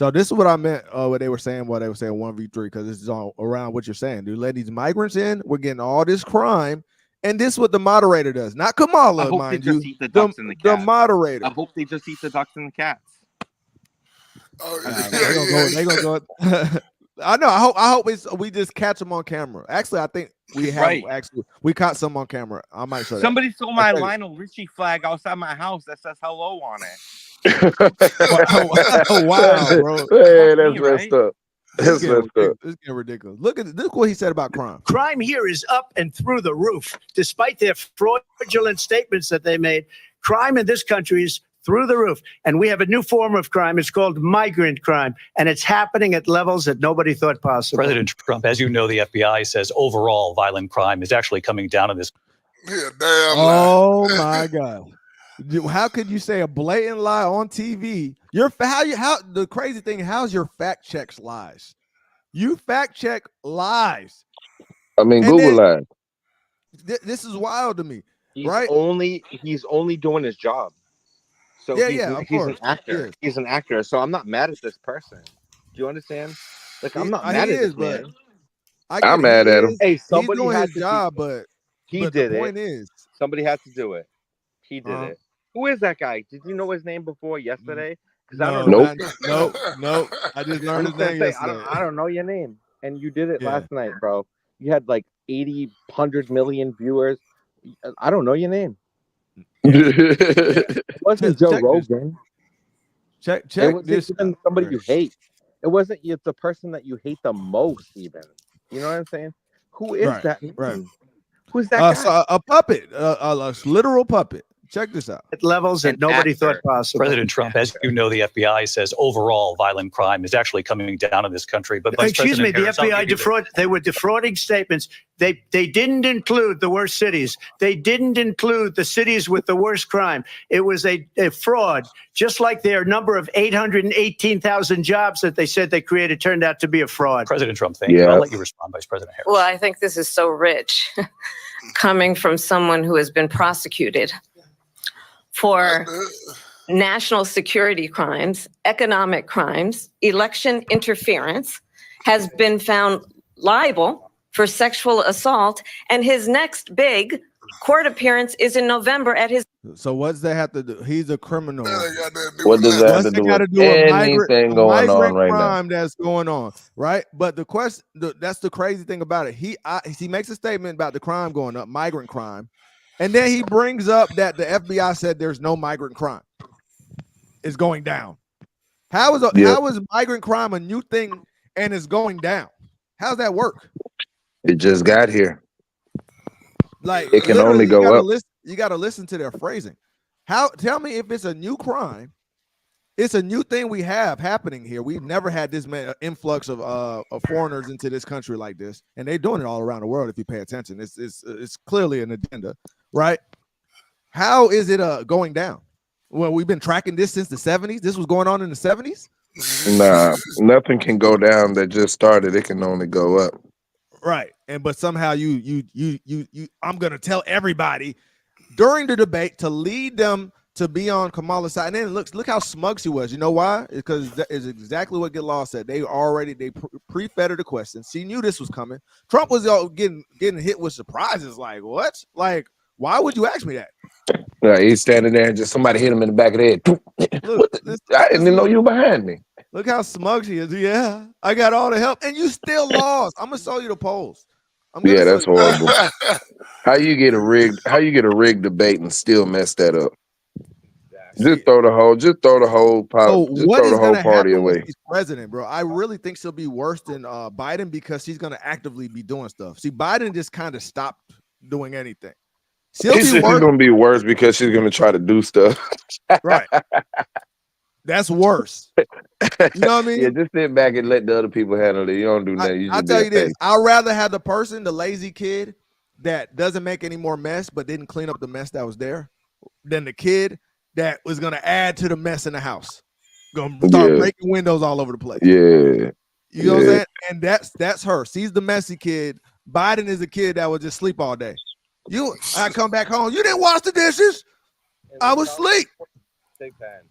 I meant. What they were saying. What they were saying 1v3 because this is all around what you're saying. Dude, let these migrants in. We're getting all this crime, and this is what the moderator does. Not I Kamala, hope they mind you. just eat the ducks and the The cats. moderator. I hope they just eat the ducks and the cats. Oh, They gonna go. I know. I hope we just catch them on camera. Actually, I think we have. Right. Actually, we caught some on camera. I might show that. Somebody stole my Okay. Lionel Richie flag outside my house that says hello on it. Wow, bro. Hey, Fuck that's me, messed right? up. That's messed up. It's getting ridiculous. Look what he said about crime. Crime here is up and through the roof. Despite their fraudulent statements that they made, crime in this country is through the roof. And we have a new form of crime. It's called migrant crime. And it's happening at levels that nobody thought possible. President Trump, as you know, the FBI says overall violent crime is actually coming down in this. Yeah, damn Oh my God. How could you say a blatant lie on TV? How the crazy thing, how's your fact checks lies? You fact check lies. I mean, And Google then- lied. This is wild to me. He's Right? he's only doing his job. So Yeah, he's, yeah, of he's course. an actor. Yes. He's an actor. So I'm not mad at this person. Do you understand? Like I'm not He mad at is, this man. I'm mad at him. Hey, He's somebody doing had his to job, do it. but He did the point it. is, Somebody had to do it. He did Uh-huh. it. Who is that guy? Did you know his name before yesterday? Because I no, don't know. nope. I just I'm learned his just gonna name say yesterday. I don't know your name, and you did it Yeah. last night, bro. You had like 80, 100 million viewers. I don't know your name. It wasn't Joe Rogan. Check It wasn't this. even somebody you hate. It wasn't the person that you hate the most, even. You know what I'm saying? Who is Right, that? Man? right. Who's that guy? So a puppet, a literal puppet. Check this out. At levels that nobody thought possible. President Trump, as you know, the FBI says overall violent crime is actually coming down in this country. But Vice Excuse me, President the Harris, FBI they were defrauding statements. They didn't include the worst cities. They didn't include the cities with the worst crime. It was a fraud, just like their number of 818,000 jobs that they said they created turned out to be a fraud. President Trump, thank you. I'll let you respond, Vice President Harris. Well, I think this is so rich coming from someone who has been prosecuted for national security crimes, economic crimes, election interference, has been found liable for sexual assault, and his next big court appearance is in November at his. So what's that have to do? He's a criminal. What does that have to do with anything going on right now? crime that's going on, right? But the question, that's the crazy thing about it. He makes a statement about the crime going up, migrant crime, and then he brings up that the FBI said there's no migrant crime. It's going down. How is migrant crime a new thing and it's going down? How's that work? It just got here. Like it can only go up. You got to listen to their phrasing. Tell me if it's a new crime. It's a new thing we have happening here. We've never had this influx of foreigners into this country like this, and they're doing it all around the world. If you pay attention, it's clearly an agenda, right? How is it going down? Well, we've been tracking this since the 70s. This was going on in the 70s. Nah, nothing can go down that just started. It can only go up. Right. But somehow you I'm gonna tell everybody during the debate to lead them to be on Kamala's side. And then look how smug she was. You know why? Because that is exactly what Get Law said. They pre-fettered the questions. She knew this was coming. Trump was getting hit with surprises. Like, what? Like, why would you ask me that? He's standing there and just somebody hit him in the back of the head. Look, I didn't even know you were behind me. Look how smug she is. Yeah, I got all the help, and you still lost. I'm gonna show you the polls. Yeah, that's horrible. How you get a rigged debate and still mess that up? Just throw the whole So what is going to party happen when away. she's president, bro? I really think she'll be worse than Biden because she's going to actively be doing stuff. See, Biden just kind of stopped doing anything. She'll It's be worse. going to be worse because she's going to try to do stuff. Right. That's worse. You know what I mean? Yeah, just sit back and let the other people handle it. You don't do nothing. I'll tell you this. I'd rather have the person, the lazy kid that doesn't make any more mess but didn't clean up the mess that was there than the kid that was going to add to the mess in the house. Going to start breaking windows all over the place. Yeah. You know what I'm saying? And that's her. She's the messy kid. Biden is a kid that would just sleep all day. I come back home. You didn't wash the dishes. I was asleep. Big fan.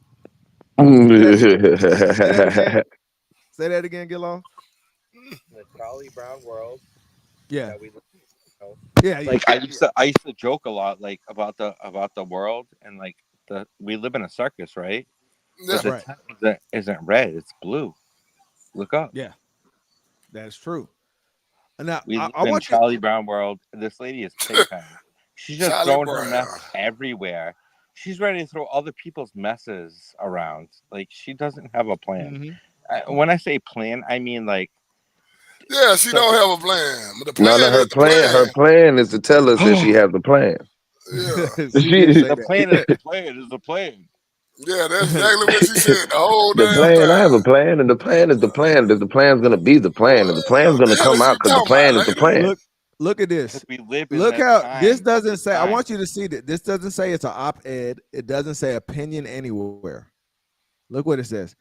Say that again, Gillo. The Charlie Brown world. Yeah. Yeah. Like I used to joke a lot like about the world and like we live in a circus, right? Yeah. But the tent isn't red, it's blue. Look up. Yeah. That's true. And now we live I in Charlie Brown world. This lady is pigpen. She's just throwing her mess everywhere. She's ready to throw other people's messes around. Like she doesn't have a plan. When I say plan, I mean like. Yeah, she don't have a plan. But the plan her plan is to tell us that she has a plan. Yeah. The plan is the plan. Yeah, that's exactly what she said. The whole The damn plan, time. I have a plan, and the plan is the plan. That the plan's gonna be the plan, and the plan's gonna come out because the plan is the plan. Look at this. We live in Look that how this time. doesn't say. I want you to see that this doesn't say it's an op-ed. It doesn't say opinion anywhere. Look what it says.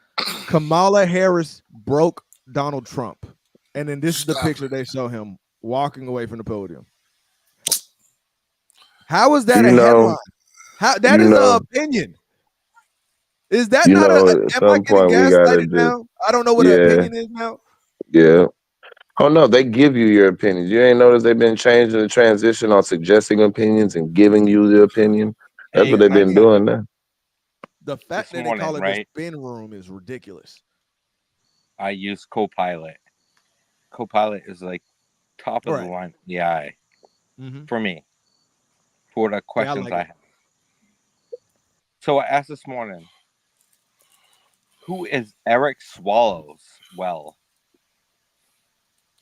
Kamala Harris broke Donald Trump, and then this is the picture they show him walking away from the podium. How is that a headline? How that is an opinion? Is that not a? Am I getting gaslighted now? I don't know what an opinion is now. Yeah. Oh no, they give you your opinions. You ain't noticed they've been changing the transition on suggesting opinions and giving you the opinion. That's what they've been doing now. The fact that they call it the spin room is ridiculous. I use Copilot. Copilot is like top of the line AI for me for the questions I have. So I asked this morning, who is Eric Swallows? Well,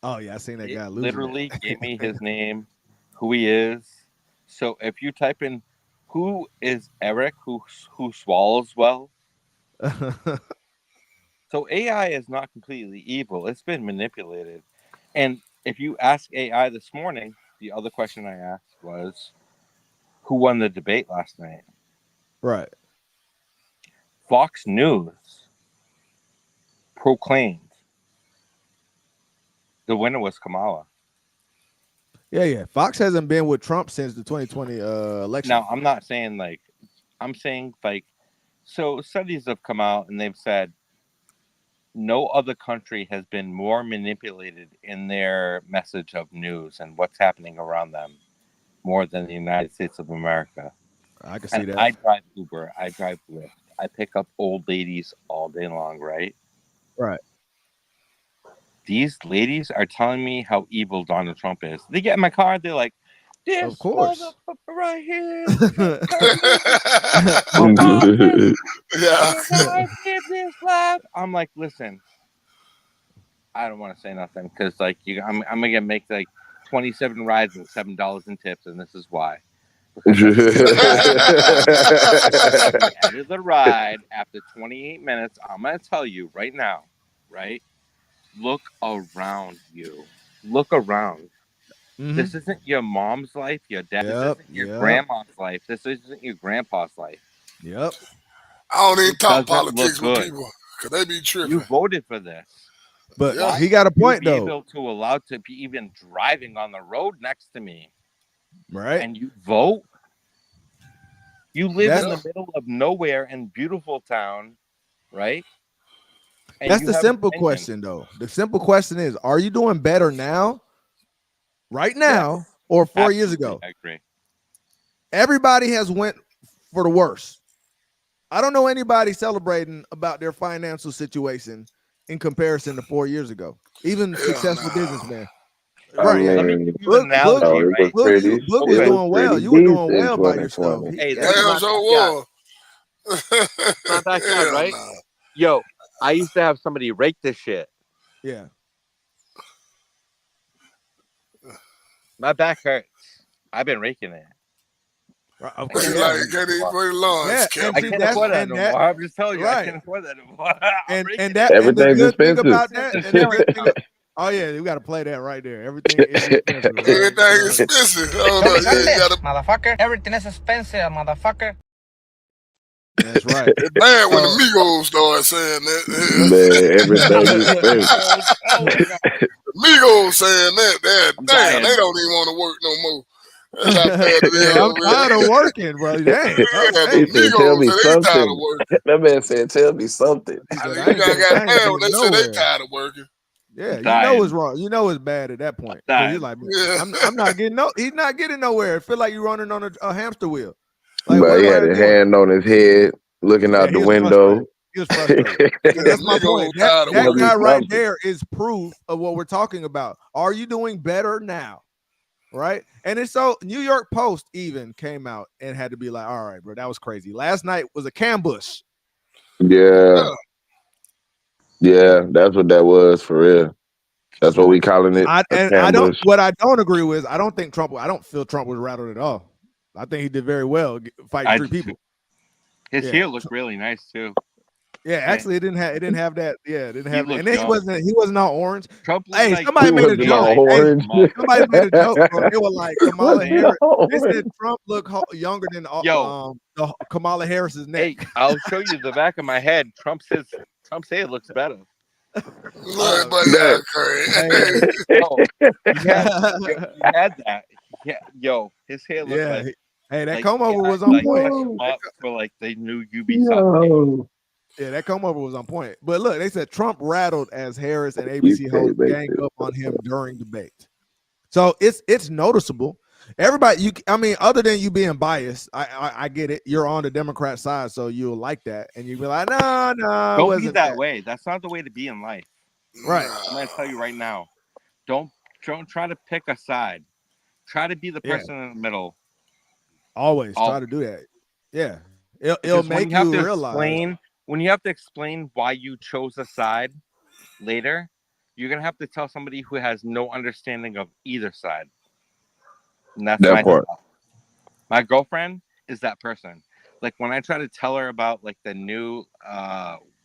oh yeah, I seen that guy. Literally gave me his name, who he is. So if you type in who is Eric, who swallows well. So AI is not completely evil. It's been manipulated. And if you ask AI this morning, the other question I asked was, who won the debate last night? Right. Fox News proclaimed the winner was Kamala. Yeah. Fox hasn't been with Trump since the 2020 election. Now, I'm not saying I'm saying so studies have come out and they've said no other country has been more manipulated in their message of news and what's happening around them more than the United States of America. I can see that. I drive Uber. I drive Lyft. I pick up old ladies all day long, right? Right. These ladies are telling me how evil Donald Trump is. They get in my car, they're like, this of course motherfucker right here. I'm like, listen, I don't want to say nothing because I'm gonna make 27 rides and $7 in tips, and this is why. At the end of the ride, after 28 minutes, I'm gonna tell you right now, right? Look around you. Look around. This isn't your mom's life, your dad's. This isn't your grandma's life. This isn't your grandpa's life. Yep. I don't even talk politics with people because they be tripping. You voted for this. But he got a point, though. Able to allow to be even driving on the road next to me. Right. And you vote? You live in the middle of nowhere in beautiful town, right? And that's the simple question, though. The simple question is, are you doing better now? Right now, or 4 years ago? I agree. Everybody has went for the worst. I don't know anybody celebrating about their financial situation in comparison to 4 years ago. Even successful businessmen. Right. Let me give you an analogy, right? Boogie is doing well. You were doing well by yourself. Hey, that's not not backyard, right? Yo, I used to have somebody rake this shit. Yeah. My back hurts. I've been raking it. Right, I course, can't yeah. I can't afford that no more. I'm just telling you, I can't afford that no more. And the Everything's good thing expensive. about that, and the good thing, oh yeah, we got to play that right there. Everything is expensive. Right? Everything expensive. Hold on, yeah, you gotta... Motherfucker, everything is expensive, motherfucker. That's right. It's bad when the Migos start saying that. Man, everything is expensive. Migos saying that. Damn, they don't even want to work no more. That's how bad it is. I'm tired of working, bro. Dang. He said, tell me something. That man said, tell me something. I got mad when they said they tired of working. Yeah, you know it's wrong. You know it's bad at that point. You're like, I'm not getting he's not getting nowhere. It feel like you're running on a hamster wheel. Like, but he had a hand on his head, looking out the window. He was frustrated. That's my point. That guy right there is proof of what we're talking about. Are you doing better now? Right. And it's so New York Post even came out and had to be like, all right, bro, that was crazy. Last night was a cambush. Yeah. Yeah, that's what that was for real. That's what we calling it. What I don't agree with is I don't feel Trump was rattled at all. I think he did very well fighting three people. His hair looked really nice too. Yeah, actually, it didn't have that. Yeah, it didn't have that. And then young. he wasn't all orange. Trump Hey, like, somebody made a joke. Orange. Somebody made a joke, bro. They were like Kamala Harris. They said Trump looked younger than Kamala Harris's neck. Hey, I'll show you the back of my head. Trump's head looks better. Look, but yeah, crazy. You had that. Yeah, yo, his hair looks like. Hey, that comb over was on point. For like they knew you be something. Yeah, that come over was on point. But look, they said Trump rattled as Harris and ABC hosts ganged up on him during debate. So it's noticeable. Everybody, other than you being biased, I get it. You're on the Democrat side, so you'll like that, and you'll be like, no, don't be that way. That's not the way to be in life. Right. I'm gonna tell you right now. Don't try to pick a side. Try to be the person in the middle. Always try to do that. Yeah, it'll make you realize. When you have to explain why you chose a side later, you're going to have to tell somebody who has no understanding of either side. And that's that part. My girlfriend is that person. Like when I try to tell her about like the new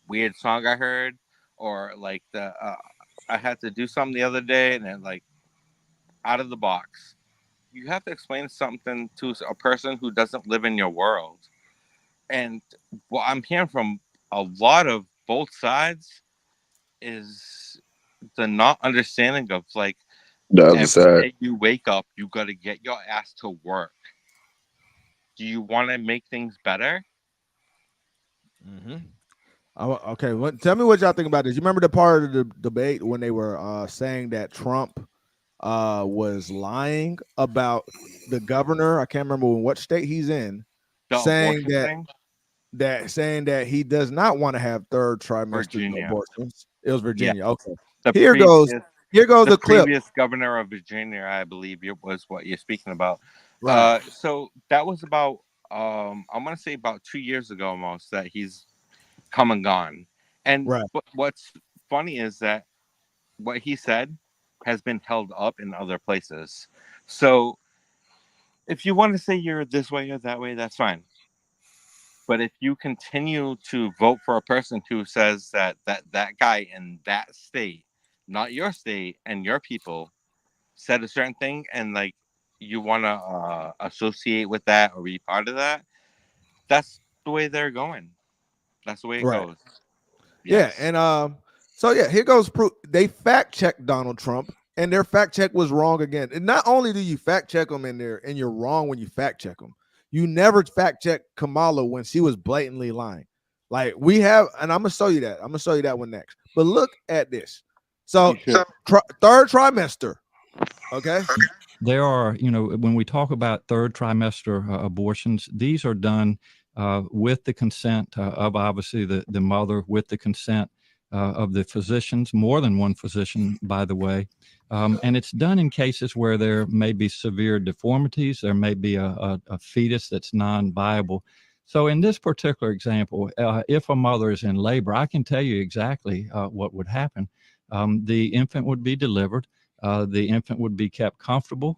weird song I heard, or like I had to do something the other day and then like out of the box, you have to explain something to a person who doesn't live in your world. And what I'm hearing from a lot of both sides is the not understanding of like the other side. Day you wake up, you got to get your ass to work. Do you want to make things better? Mm-hmm. Okay, well, tell me what y'all think about this. You remember the part of the debate when they were saying that Trump was lying about the governor? I can't remember what state he's in, saying that he does not want to have third trimester abortions. It was Virginia. Yeah. Okay. Here goes the clip. Previous governor of Virginia, I believe it was what you're speaking about. Right. So that was about I'm gonna say about 2 years ago almost that he's come and gone. And what's funny is that what he said has been held up in other places. So if you want to say you're this way or that way, that's fine. But if you continue to vote for a person who says that guy in that state, not your state and your people, said a certain thing, and like you want to associate with that or be part of that, that's the way they're going. That's the way it goes. Yes. Yeah, and so yeah, here goes proof. They fact checked Donald Trump, and their fact check was wrong again. And not only do you fact check them in there, and you're wrong when you fact check them. You never fact check Kamala when she was blatantly lying. Like we have, and I'm gonna show you that. I'm gonna show you that one next. But look at this. So third trimester. Okay. There are, when we talk about third trimester abortions, these are done with the consent of obviously the mother, with the consent of the physicians, more than one physician, by the way. And it's done in cases where there may be severe deformities. There may be a fetus that's non-viable. So in this particular example, if a mother is in labor, I can tell you exactly what would happen. The infant would be delivered. The infant would be kept comfortable.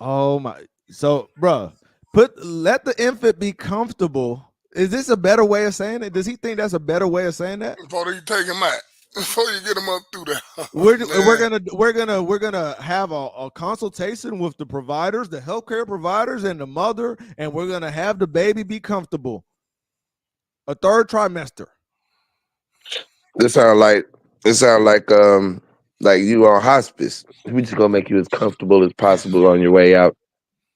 Oh my! So, bruh, let the infant be comfortable. Is this a better way of saying it? Does he think that's a better way of saying that? Before you take him out, before you get him up through there. We're gonna have a consultation with the providers, the healthcare providers, and the mother, and we're gonna have the baby be comfortable. A third trimester. This sound like you on hospice. We just gonna make you as comfortable as possible on your way out.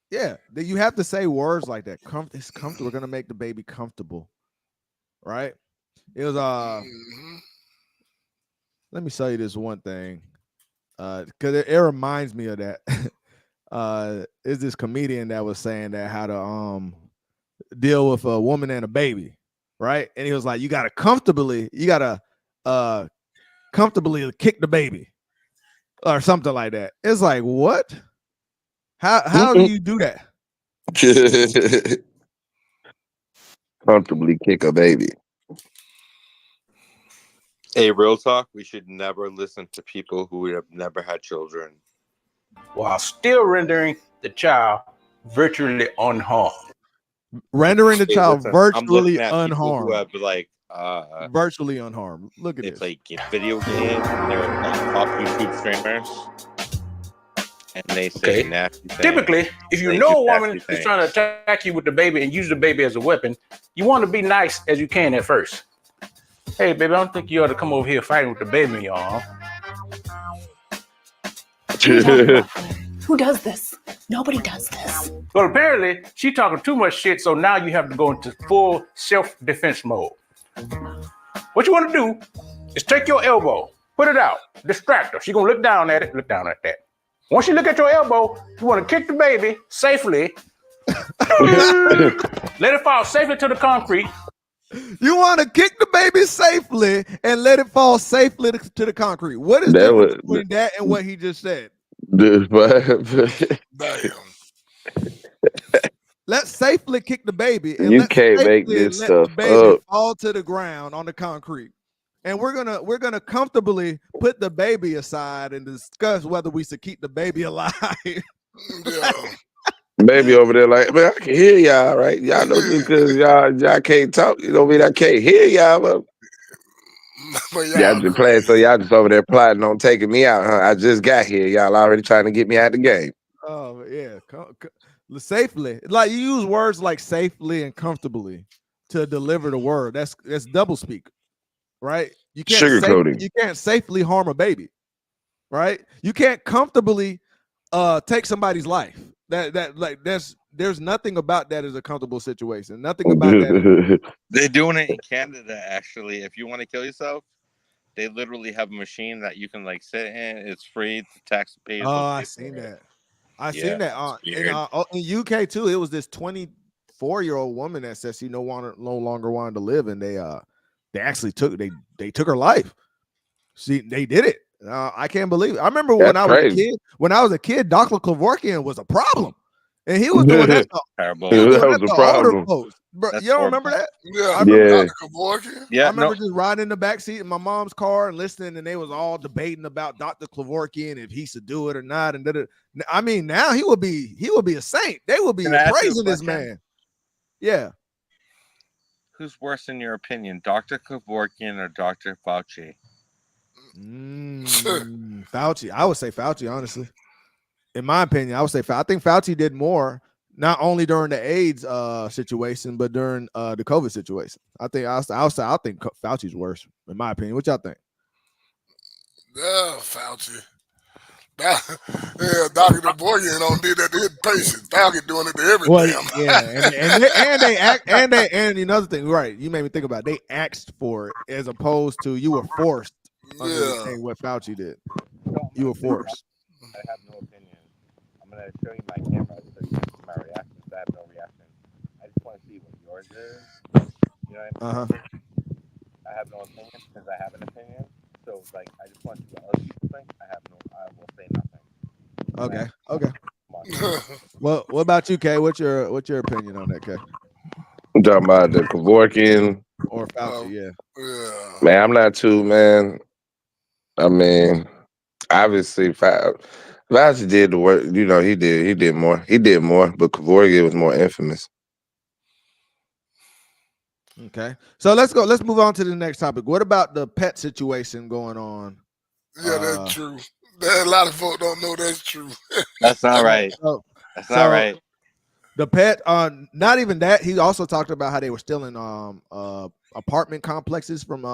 Yeah, you have to say words like that. It's comfortable. We're gonna make the baby comfortable, right? It was Let me show you this one thing, because it reminds me of that. Is this comedian that was saying that how to deal with a woman and a baby, right? And he was like, you gotta comfortably kick the baby, or something like that. It's like, what? How do you do that? Comfortably kick a baby. Hey, real talk, we should never listen to people who have never had children. While still rendering the child virtually unharmed. Rendering the child virtually unharmed. Who unharmed. have like Virtually unharmed. Look at they this. play video games. They're like top YouTube streamers, and they say nasty things. Typically, if you They know do a woman nasty is things. trying to attack you with the baby and use the baby as a weapon, you want to be nice as you can at first. Hey, baby, I don't think you ought to come over here fighting with the baby in your arm. Who does this? Nobody does this. Well, apparently, she's talking too much shit, so now you have to go into full self-defense mode. What you want to do is take your elbow, put it out, distract her. She's going to look down at it, look down at that. Once you look at your elbow, you want to kick the baby safely. Let it fall safely to the concrete. You want to kick the baby safely and let it fall safely to the concrete. What is the difference between that and what he just said? Let's safely kick the baby and You let's can't make safely this let stuff the baby up. fall to the ground on the concrete. And we're gonna comfortably put the baby aside and discuss whether we should keep the baby alive. Baby over there like, man, I can hear y'all, right? Y'all know just because y'all can't talk, you don't mean I can't hear y'all, but y'all just playing, so y'all just over there plotting on taking me out, huh? I just got here. Y'all already trying to get me out the game. Oh yeah, safely. Like you use words like safely and comfortably to deliver the word. That's double speak, right? You can't Sugarcoating. You can't safely harm a baby, right? You can't comfortably take somebody's life. There's nothing about that as a comfortable situation. Nothing about that. They're doing it in Canada, actually. If you want to kill yourself, they literally have a machine that you can like sit in. It's free. The taxpayers. Oh, I seen that. I seen that weird. in UK too. It was this 24-year-old woman that said she no longer wanted to live, and they actually took her life. They did it. I can't believe it. I remember when I was a kid, Dr. Kevorkian was a problem, and he was doing that. Terrible. That was a problem. Bro, you don't remember that? Yeah, I remember Dr. Kevorkian. Yeah, I remember just riding in the back seat in my mom's car and listening, and they was all debating about Dr. Kevorkian if he should do it or not. And I mean, now he would be a saint. They would be Can I ask you a praising this question? man. Yeah. Who's worse in your opinion, Dr. Kevorkian or Dr. Fauci? Fauci. I would say Fauci, honestly. In my opinion, I would say I think Fauci did more, not only during the AIDS situation, but during the COVID situation. I think Fauci's worse, in my opinion. What y'all think? Yeah, Fauci. Dr. Kevorkian don't do that to his patients. Fauci doing it to every damn. And another thing, right? You made me think about it. They asked for it as opposed to you were forced. Understand what Fauci did. You were forced. I have no opinion. I'm gonna show you my camera so you can see my reactions. I have no reaction. I just want to see what yours is. You know what I mean? Uh-huh. I have no opinion because I have an opinion. So like, I just want to see what other people think. I will say nothing. Okay. Well, what about you, Kay? What's your opinion on that, Kay? I'm talking about the Kevorkian or Fauci? Yeah. Man, I'm not too, man. I mean, obviously, Fauci did the work. You know, he did more. He did more, but Kevorkian was more infamous. Okay. So let's move on to the next topic. What about the pet situation going on? Yeah, that's true. A lot of folks don't know that's true. That's not right. That's not right. The pet, not even that. He also talked about how they were stealing apartment complexes from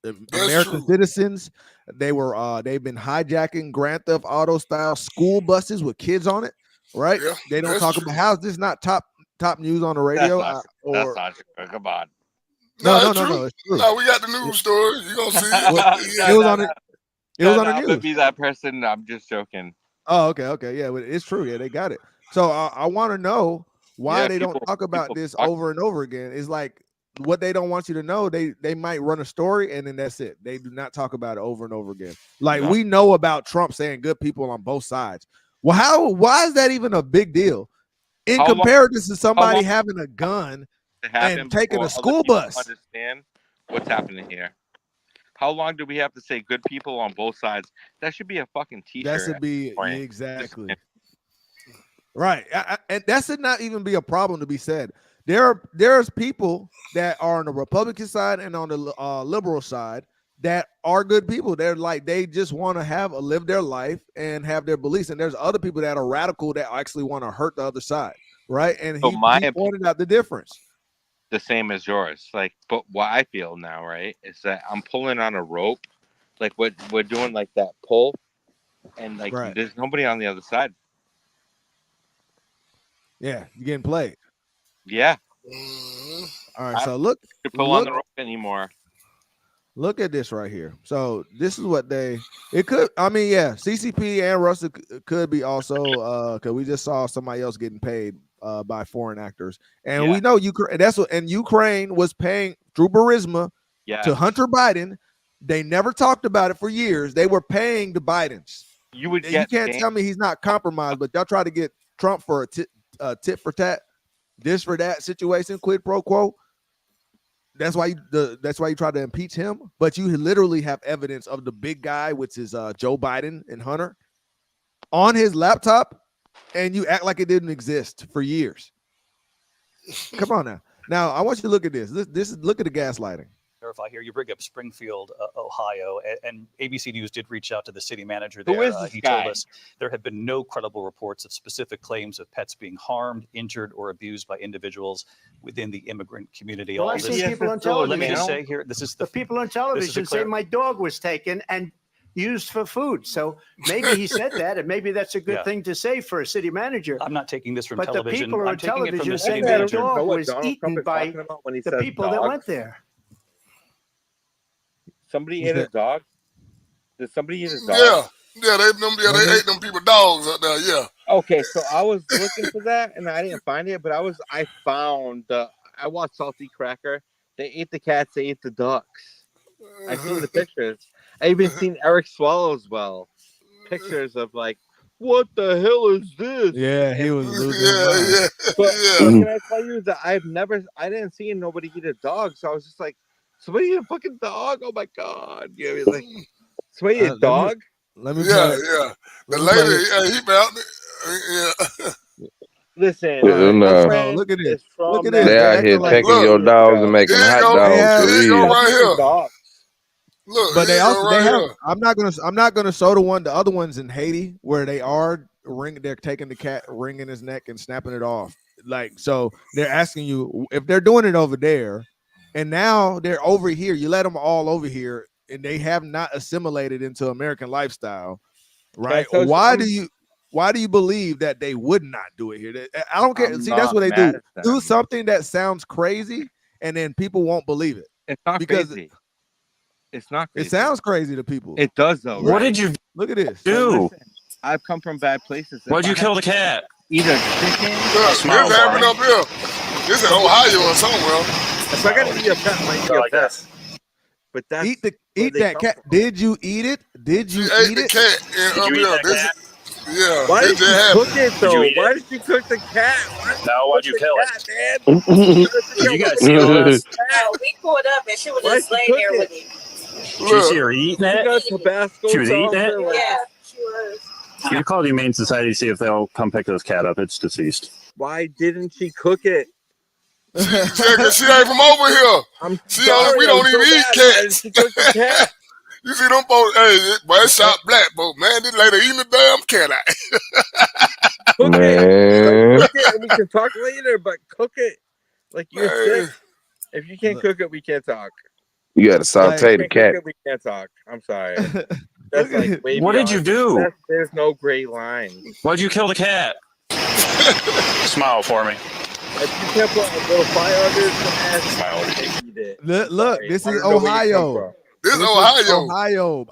American citizens. They've been hijacking Grand Theft Auto style school buses with kids on it. Right? Yeah, they don't talk about how is this not top news on the radio? That's not true. Come on. No, it's true. No, we got the news story. You gonna see it? It was on it. It was on the I'm news. gonna be that person. I'm just joking. Oh, okay. Yeah, but it's true. Yeah, they got it. So I want to know why they don't talk about this over and over again. It's like what they don't want you to know. They might run a story and then that's it. They do not talk about it over and over again. Like we know about Trump saying good people on both sides. Well, why is that even a big deal in comparison to somebody having a gun and taking a school bus? Understand what's happening here. How long do we have to say good people on both sides? That should be a fucking t-shirt. That should be exactly right. And that should not even be a problem to be said. There's people that are on the Republican side and on the liberal side that are good people. They're like they just want to live their life and have their beliefs. And there's other people that are radical that actually want to hurt the other side, right? And he pointed out the difference. The same as yours. Like, but what I feel now, right, is that I'm pulling on a rope, like what we're doing, like that pull, and like there's nobody on the other side. Yeah, you're getting played. Yeah. All right, so look. You pull on the rope anymore. Look at this right here. So this is what it could. I mean, yeah, CCP and Russell could be also because we just saw somebody else getting paid by foreign actors, and we know Ukraine. And Ukraine was paying through Burisma to Hunter Biden. They never talked about it for years. They were paying the Bidens. You can't tell me he's not compromised, but y'all try to get Trump for a tit for tat, this for that situation, quid pro quo. That's why you try to impeach him, but you literally have evidence of the big guy, which is Joe Biden and Hunter, on his laptop, and you act like it didn't exist for years. Come on now. Now I want you to look at this. Look at the gaslighting. Verify here. You bring up Springfield, Ohio, and ABC News did reach out to the city manager there. Who is this he guy? told us there have been no credible reports of specific claims of pets being harmed, injured, or abused by individuals within the immigrant community. Well, I see people on television. Let me just say here, this is the people on television say my dog was taken and used for food. So maybe he said that, and maybe that's a good thing to say for a city manager. I'm not taking this from but television. The people I'm on taking it from television the say city the manager. dog was eaten by the people that went there. Somebody ate a dog? Did somebody eat a dog? Yeah, they ate them people dogs out there, yeah. Okay, so I was looking for that and I didn't find it, but I found I watched Salty Cracker. They ate the cats, they ate the ducks. I've seen the pictures. I even seen Eric Swallowswell pictures of like, what the hell is this? Yeah, he was losing his mind. But can I tell you that I didn't see nobody eat a dog, so I was just like, somebody eat a fucking dog? Oh my god! Yeah, like somebody eat a dog. Let me. The lady, he found it. Yeah. Listen, look at this. Look at this. They out here taking your dogs and making hot dogs to eat. Right here. Look, but they have. I'm not gonna show the other ones in Haiti where they're taking the cat, wringing his neck and snapping it off. Like, so they're asking you if they're doing it over there. And now they're over here. You let them all over here, and they have not assimilated into American lifestyle, right? Why do you believe that they would not do it here? I don't care. See, that's what they do. Do something that sounds crazy, and then people won't believe it. It's not crazy. It's not crazy. It sounds crazy to people. It does, though. What did you look at this? Do? I've come from bad places. Why'd you kill the cat? Either chicken. It's happening up here. This is Ohio or somewhere. If I gotta eat a pet, I might eat a pet. But that's eat that cat. Did you eat it? Did you She ate eat the it? cat Did you eat that cat? Yeah. Why This did you just cook happened. it Did you though? eat Why it? did you cook the cat? Why did No, you why'd cook you the kill cat, it? man? I'm trying to figure Did out you what guys was see all wrong with this? the cat. No, we pulled up and she was Why just did you laying cook there it? with him. Did you see her eating You it? got Tabasco She was eating sauce it? and like, Yeah, she was. You call the Humane Society to see if they'll come pick this cat up. It's deceased. why didn't she cook it? She ain't from over here. I'm We sorry, don't I'm even so eat bad. Why did cats. she cook the cat? You see them folks, hey, boy, it's shot black, folks. Man, this lady eating the damn cat out. Cook it. Man. Like, cook it and we can talk later, but cook it. Like you're sick. If you can't cook it, we can't talk. You gotta If saute you the can't cook cat. it, we can't talk. I'm sorry. That's like way What did you beyond- do? There's no gray line. Why'd you kill the cat? Smile for me. If you can't put a little fire under his ass, I eat it. Look, this is Ohio. This is Ohio.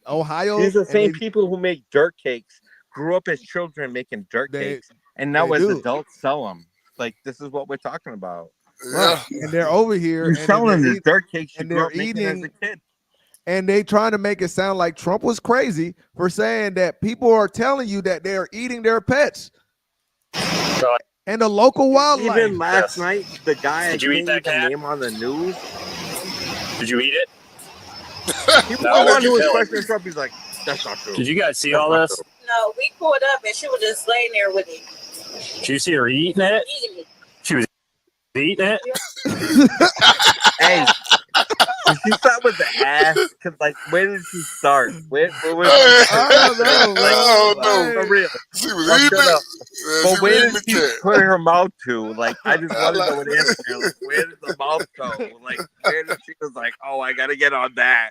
Ohio. These are the and same they- people who make dirt cakes, grew up as children making dirt cakes, and now they as do. adults sell them. Like, this is what we're talking about. Right. And they're over here. You're and then selling they're the dirt cakes you and grew they're up making as a eating. kid. And they trying to make it sound like Trump was crazy for saying that people are telling you that they're eating their pets. And the local wildlife. Even last night, the guy Did you eat that cat? name on the news. Did you eat it? He was No, the one you who was kill it. questioning Trump. He's like, "That's not true." Did you guys see That's all not this? true." No, we pulled up and she was just laying there with him. Did you see her eating it? Eating it. She was eating it? Hey, did she start with the ass? Cause like, where did she start? Where was I don't know, like, no. for real. She was Fuck eating it it. up. Yeah, But she where was did eating she the cat. put her mouth to? Like, I just I want to like- know what answer. Like, where did the mouth go? Like, where did she was like, oh, I gotta get on that.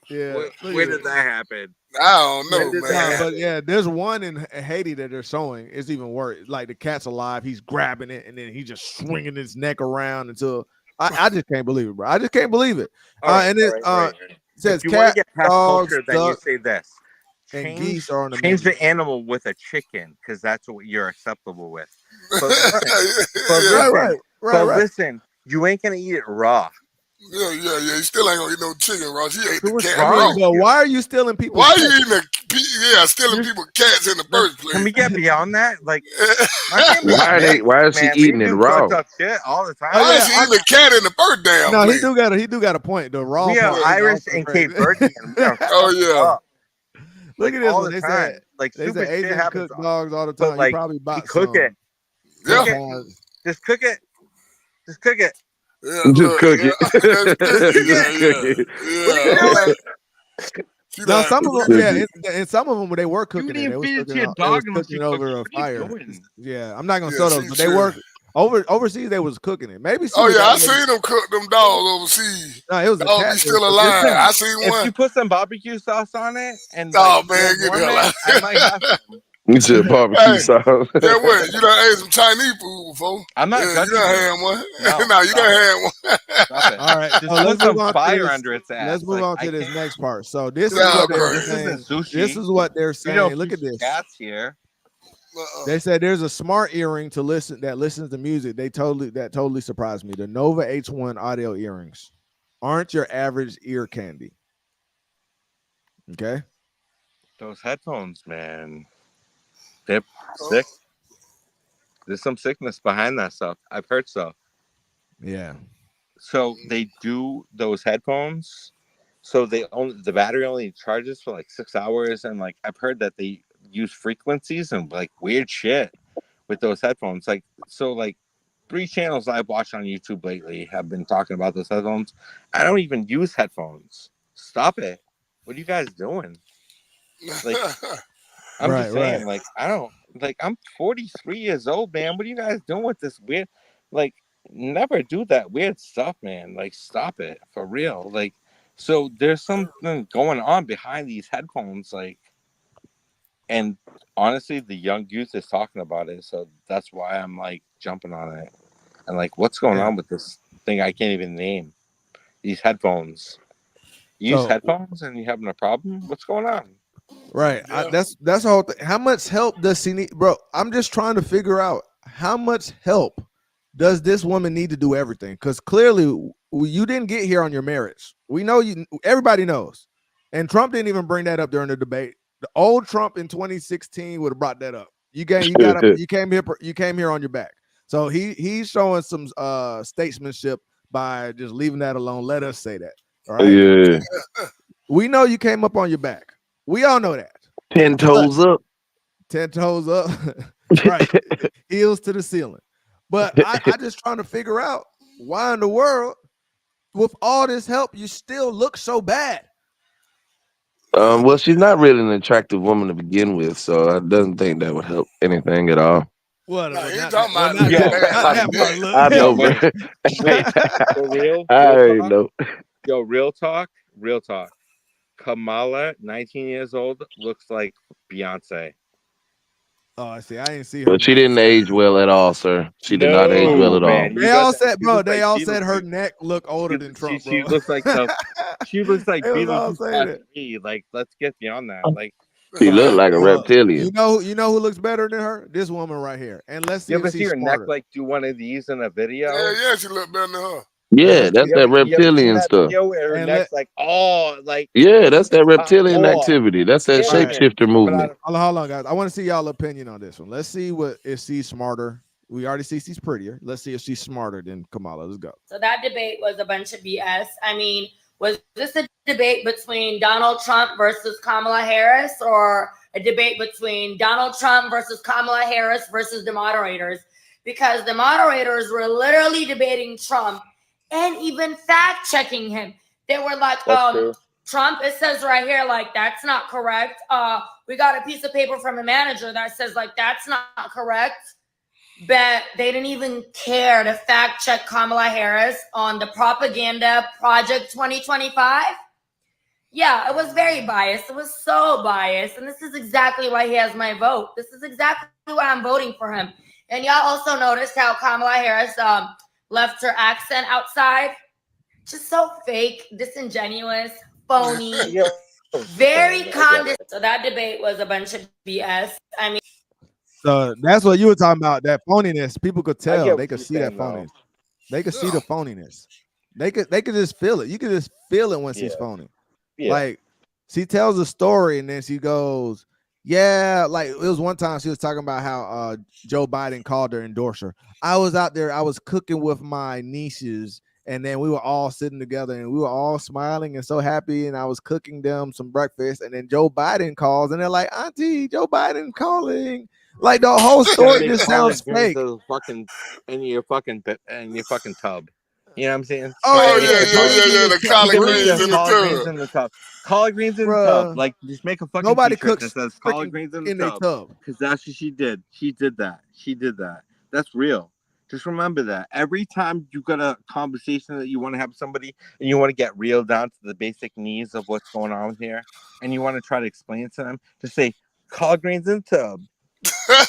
Yeah. Where did that happen? I don't When know, did man. that But happen? yeah, there's one in Haiti that they're showing. It's even worse. Like the cat's alive, he's grabbing it, and then he just swinging his neck around until I just can't believe it, bro. I just can't believe it. All right, And it all right. says If you want cat, to get past dogs, culture, then you ducks, say this. and geese are on the change menu. the animal with a chicken because that's what you're acceptable with. But listen, you ain't gonna eat it raw. Yeah. You still ain't gonna eat no chicken, Ross. You ate the What's cat wrong raw. with But why are you stealing people's Why are you pets? eating stealing people's cats in the first place? Can we get beyond that? Like, my family's Why is she man, eating we it do raw? fucked up shit all the time. Why is she eating the cat in the first damn No, place? he do got a point. The raw We are part is Irish also and crazy. Cape Verdean. We are Oh yeah. up. Look Like, at this all one. the They time. said Like, they stupid said shit Asian happens. cook dogs all the But, time. like, you probably bought cook some. it. Cook it. Sometimes. Just cook it. Just cook it. Yeah, Just look, cook it. that's cookie. Just cook it. Now some of them, yeah, and some of them they were cooking it. didn't They was feed it to cooking, your they was dog unless cooking you it over cooked a it. What are you fire. doing? Yeah, I'm not gonna Yeah, show those, she but they should. were overseas. They was cooking it. Maybe. Oh yeah, I seen seen them cook them dogs overseas. No, it was a Dog cat. be still Listen, alive. Listen, I seen if one. you put some barbecue sauce on it and Oh like, man, get the hell out. I might have some. You said barbecue Hey, sauce. yeah, what? You done ate some Chinese food before? I'm not Yeah, you judging done you. had one. No, No, you stop done it. had one. Stop it. All right, Just so put let's some move on fire to this. under its ass. Let's move Like, on I to this can't- next part. So this is Sound what they're crazy. This saying. isn't sushi. This is what they're We saying. don't Look at feed this. cats here. They said there's a smart earring that listens to music. That totally surprised me. The Nova H1 audio earrings aren't your average ear candy. Okay. Those headphones, man. They're sick. There's some sickness behind that stuff. I've heard so. Yeah. So they do those headphones. So the battery only charges for like 6 hours, and like I've heard that they use frequencies and like weird shit with those headphones. Like 3 channels I've watched on YouTube lately have been talking about those headphones. I don't even use headphones. Stop it. What are you guys doing? Like, I'm just saying, like, I don't, like, I'm 43 years old, man. What are you guys doing with this weird, like, never do that weird stuff, man. Like, stop it, for real. Like, so there's something going on behind these headphones, like, and honestly, the young youth is talking about it, so that's why I'm, like, jumping on it. And, like, what's going on with this thing I can't even name? These headphones. You use headphones and you having a problem? What's going on? Right. That's the whole thing. How much help does he need, bro? I'm just trying to figure out how much help does this woman need to do everything? Because clearly you didn't get here on your merits. We know you. Everybody knows, and Trump didn't even bring that up during the debate. The old Trump in 2016 would have brought that up. You got up. You came here on your back. So he's showing some statesmanship by just leaving that alone. Let us say that. All right. Yeah. We know you came up on your back. We all know that. 10 toes up. 10 toes up. Right. Heels to the ceiling. But I just trying to figure out why in the world, with all this help, you still look so bad. Well, she's not really an attractive woman to begin with, so I doesn't think that would help anything at all. What? Nah, Not talking about that part, look. I know, bro. Wait, for real? I already know. Yo, real talk. Kamala, 19 years old, looks like Beyonce. Oh, I see. I didn't see her. But she didn't age well at all, sir. She did not age well at all. Man, They all said, bro. They all said her neck looked older than Trump, bro. She looks like she looks like They was all saying it. Beetlejuice. Like, let's get beyond that. Like, She looked like a reptilian. You know who looks better than her? This woman right here. And let's see you if ever see she's her smarter. neck like do one of these in a video? Yeah, she looked better than her. Yeah, that's that reptilian that stuff. Video where her neck's like, Yeah, that's that reptilian activity. That's that shapeshifter movement. Hold on, guys. I want to see y'all opinion on this one. Let's see if she's smarter. We already see she's prettier. Let's see if she's smarter than Kamala. Let's go. So that debate was a bunch of BS. I mean, was this a debate between Donald Trump versus Kamala Harris, or a debate between Donald Trump versus Kamala Harris versus the moderators? Because the moderators were literally debating Trump and even fact checking him. They were like, Trump, it says right here, like, that's not correct. We got a piece of paper from a manager that says, like, that's not correct. But they didn't even care to fact check Kamala Harris on the propaganda Project 2025. Yeah, it was very biased. It was so biased. And this is exactly why he has my vote. This is exactly why I'm voting for him. And y'all also noticed how Kamala Harris left her accent outside. Just so fake, disingenuous, phony, very condescending. So that debate was a bunch of BS. I mean, so that's what you were talking about. That phoniness. People could tell. They could see that though. phoniness. They could see the phoniness. They could just feel it. You could just feel it when she's phony. Yeah. Like, she tells a story and then she goes, yeah, like it was one time she was talking about how Joe Biden called her endorser. I was out there, I was cooking with my nieces, and then we were all sitting together and we were all smiling and so happy, and I was cooking them some breakfast, and then Joe Biden calls and they're like, Auntie, Joe Biden calling. Like, the whole story just sounds fake. Fucking in your fucking tub. You know what I'm saying? Oh, yeah. The collard greens in the tub. Collard greens in the tub. Like, just make a fucking Nobody t-shirt cooks that says collard greens in the tub. tub. Because that's what she did. She did that. That's real. Just remember that. Every time you got a conversation that you want to have with somebody and you want to get real down to the basic needs of what's going on here, and you want to try to explain it to them, just say, collard greens in the tub. Collard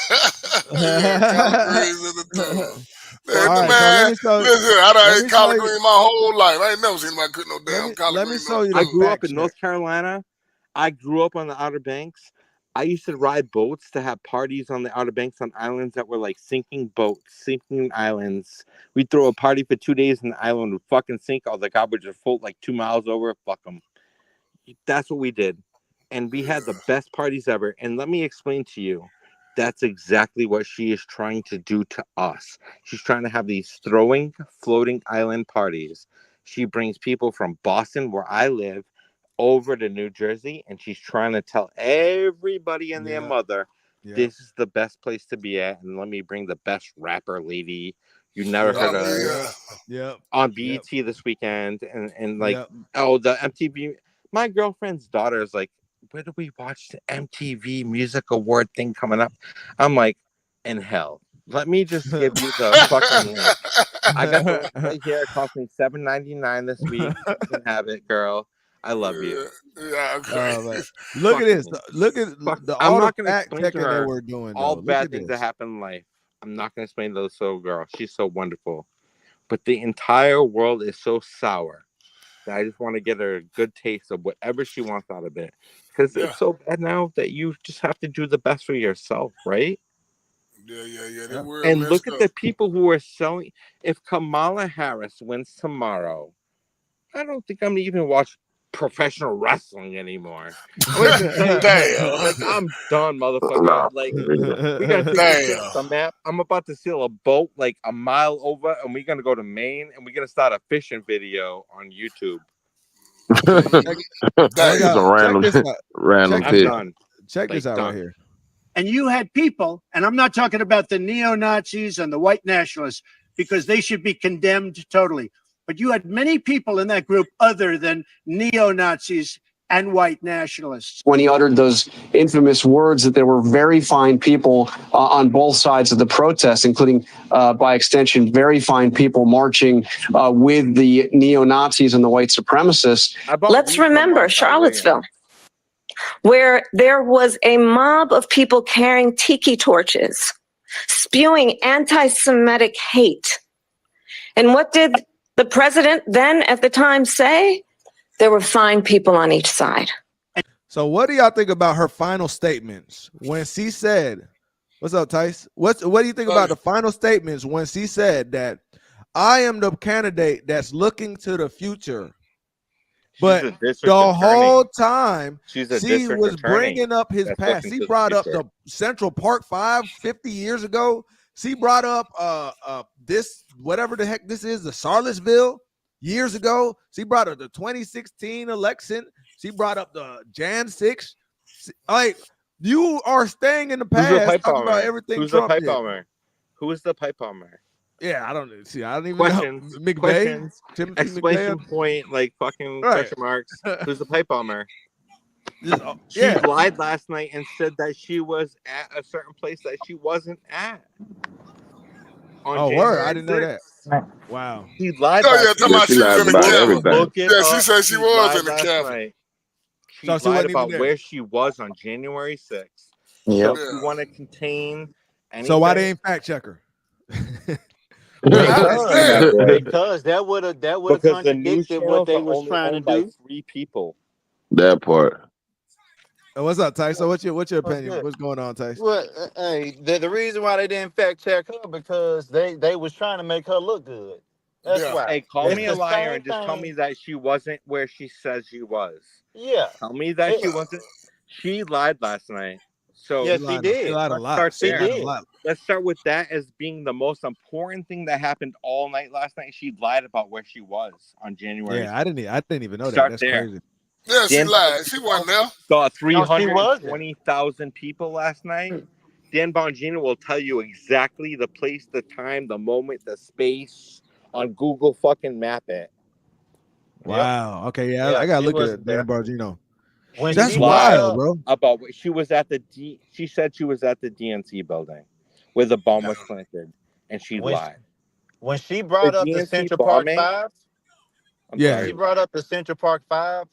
greens in the tub. All right, man, so listen, I done ate collard greens my whole life. I ain't never seen anybody cook no damn collard greens. I grew up in North Carolina. I grew up on the Outer Banks. I used to ride boats to have parties on the Outer Banks on islands that were like sinking boats, sinking islands. We'd throw a party for 2 days and the island would fucking sink. All the garbage would float like 2 miles over. Fuck them. That's what we did. And we had the best parties ever. And let me explain to you. That's exactly what she is trying to do to us. She's trying to have these floating island parties. She brings people from Boston, where I live, over to New Jersey, and she's trying to tell everybody and their mother, this is the best place to be at, and let me bring the best rapper lady you never heard of on BET this weekend, and like, the MTV. My girlfriend's daughter is like, where do we watch the MTV Music Award thing coming up? I'm like, in hell. Let me just give you the fucking link. I got the link right here. It cost me $7.99 this week. You can have it, girl. I love you. Yeah, okay. Look at this. Look at I'm all not the going to fact explain to checking her that we're doing. all Look bad at things this. that happen in life. I'm not going to explain to this little girl. She's so wonderful. But the entire world is so sour that I just want to get her a good taste of whatever she wants out of it. Because it's so bad now that you just have to do the best for yourself, right? Yeah. They were And messed look at up. the people who are selling. If Kamala Harris wins tomorrow, I don't think I'm gonna even watch professional wrestling anymore. I'm gonna just say, like, I'm done, motherfucker. Like, we gotta take this shit off the map. I'm about to sail a boat like a mile over, and we're gonna go to Maine, and we're gonna start a fishing video on YouTube. Random I'm done. Check this out right here. And you had people, and I'm not talking about the neo-Nazis and the white nationalists, because they should be condemned totally. But you had many people in that group other than neo-Nazis and white nationalists. When he uttered those infamous words that there were very fine people on both sides of the protest, including, by extension, very fine people marching with the neo-Nazis and the white supremacists. Let's remember Charlottesville, where there was a mob of people carrying tiki torches, spewing anti-Semitic hate. And what did the president then at the time say? There were fine people on each side. So what do y'all think about her final statements when she said, what's up, Tice? What do you think about the final statements when she said that I am the candidate that's looking to the future? But the whole time she was bringing up his past. She brought up the Central Park 50 years ago. She brought up this, whatever the heck this is, the Charlottesville years ago. She brought up the 2016 election. She brought up the Jan 6. Like, you are staying in the past talking about everything Trump did. Who is the pipe bomber? Yeah, I don't see. I don't even questions, know. Questions, Timothy exclamation McVeigh. point, like fucking question marks. Who's the pipe bomber? She Yeah. lied last night and said that she was at a certain place that she wasn't at. Oh, word! I didn't know that. Wow. She lied. Oh yeah, talking about she was in the camera. Yeah, she said she was in the camera. She lied about where she was on January 6th. So if you want to contain anything, so why they ain't fact check her? Because that would have contradicted what they was trying to do. 3 people. That part. What's up, Tyson? What's your opinion? What's going on, Tyson? Well, hey, the reason why they didn't fact check her because they was trying to make her look good. That's why. Hey, call me a liar and just tell me that she wasn't where she says she was. Yeah. Tell me that she wasn't. She lied last night. So yes, she did. She lied a lot. Let's start there. She did. Let's start with that as being the most important thing that happened all night last night. She lied about where she was on January. Yeah, I didn't even know Start that. That's there. crazy. Yeah, she lied. She wasn't there. Saw 320,000 people last night. Dan Bongino will tell you exactly the place, the time, the moment, the space on Google fucking Map it. Wow. Okay. Yeah, I gotta look at Dan Bongino. That's wild, bro. About she was at she said she was at the DNC building where the bomb was planted, and she lied. When she brought up the Central Park 5, she brought up the Central Park 5.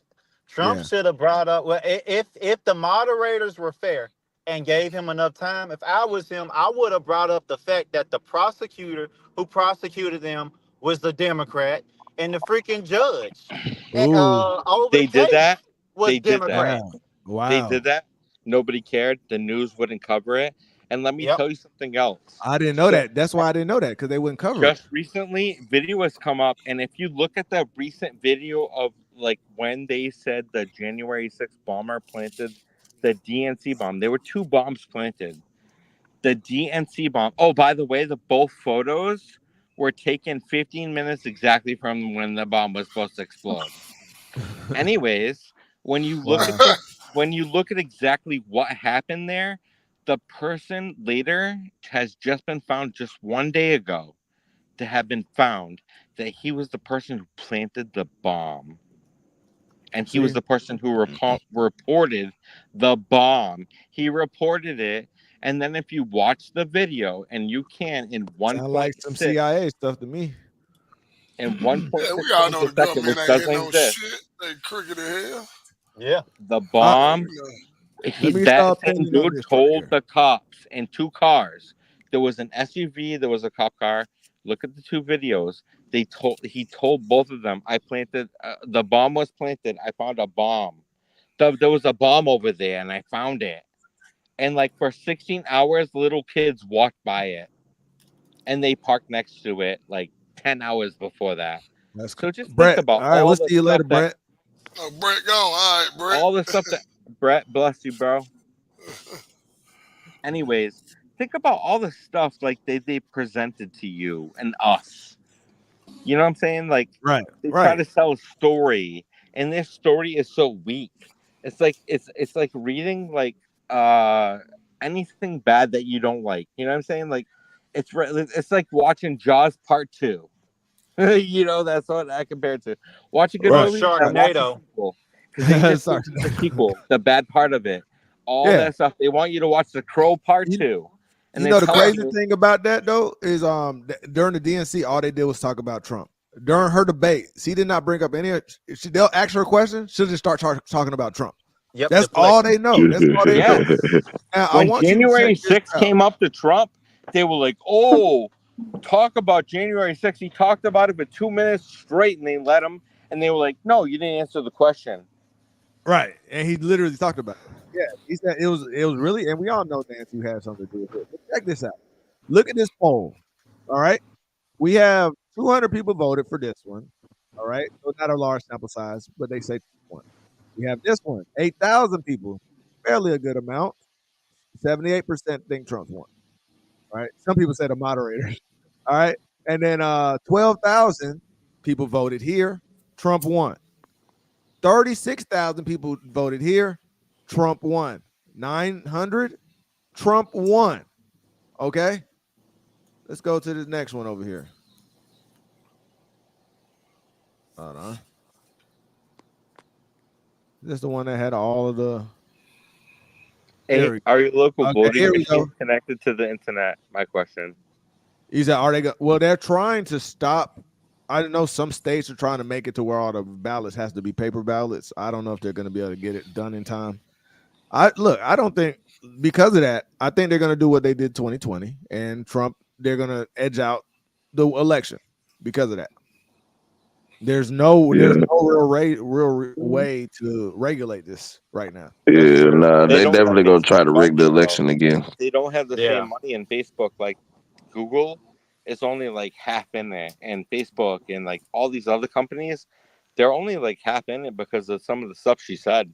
Trump should have brought up. Well, if the moderators were fair and gave him enough time, if I was him, I would have brought up the fact that the prosecutor who prosecuted them was the Democrat, and the freaking judge. They did that. They did that. Wow. They did that. Nobody cared. The news wouldn't cover it. And let me tell you something else. I didn't know that. That's why I didn't know that, because they wouldn't cover it. Just recently, video has come up, and if you look at the recent video of like when they said the January 6th bomber planted the DNC bomb, there were 2 bombs planted. The DNC bomb. Oh, by the way, both photos were taken 15 minutes exactly from when the bomb was supposed to explode. Anyways, when you look at when you look at exactly what happened there, the person later has just been found just 1 day ago to have been found that he was the person who planted the bomb. And he was the person who reported the bomb. He reported it. And then if you watch the video, and you can in 1.6, like some CIA stuff to me. In 1.6 we all know the government ain't doesn't no exist. shit. They crooked as hell. Yeah. The bomb. That same dude told the cops in 2 cars. There was an SUV. There was a cop car. Look at the 2 videos. He told both of them, I planted, the bomb was planted. I found a bomb. There was a bomb over there and I found it. and like for 16 hours, little kids walked by it, and they parked next to it like 10 hours before that. So just think Brett. about All right, we'll the see you stuff later, that Brett. Oh, Brett, go. All right, Brett. all the stuff that Brett, bless you, bro. Anyways, think about all the stuff like they presented to you and us. You know what I'm saying? Like Right, they try right. to sell a story, and their story is so weak. It's like reading like anything bad that you don't like. You know what I'm saying? Like it's like watching Jaws Part 2. You know, that's what I compare it to. Watch a good Or Right. movie, then watch the Sharknado. sequel. Because they just Sorry. released the sequel, the bad part of it, all Yeah. that stuff. They want you to watch The Crow Part 2, and You they're know the telling crazy you, thing about that though is during the DNC all they did was talk about Trump. During her debate, she did not bring up any. They'll ask her a question, she'll just start talking about Trump. Yep, That's all deflecting. they know. That's all they know. yes. Now, I When want you to January check this 6th out. came up to Trump, they were like, "Oh, talk about January 6th." He talked about it for 2 minutes straight, and they let him. And they were like, "No, you didn't answer the question." Right, and he literally talked about it. Yeah, he said it was really, and we all know Nancy had something to do with it. But check this out. Look at this poll. All right, we have 200 people voted for this one. All right, so not a large sample size, but they say one. We have this one, 8,000 people, fairly a good amount. 78% think Trump's won. All right, some people said a moderator. All right, and then 12,000 people voted here. Trump won. 36,000 people voted here. Trump won. 900. Trump won. Okay. Let's go to this next one over here. Hold on. This is the one that had all of the. Hey, are your local Okay, voting here we go. machines connected to the internet? My question. He said, "Are they? Well, they're trying to stop. I know some states are trying to make it to where all the ballots has to be paper ballots. I don't know if they're going to be able to get it done in time. I don't think because of that. I think they're going to do what they did 2020 and Trump. They're going to edge out the election because of that. There's no real way to regulate this right now. Yeah, nah, They they don't have definitely the gonna try to same rig the money, election though. again. They don't have the Yeah. same money in Facebook. Like Google is only like half in it, and Facebook and like all these other companies, they're only like half in it because of some of the stuff she said.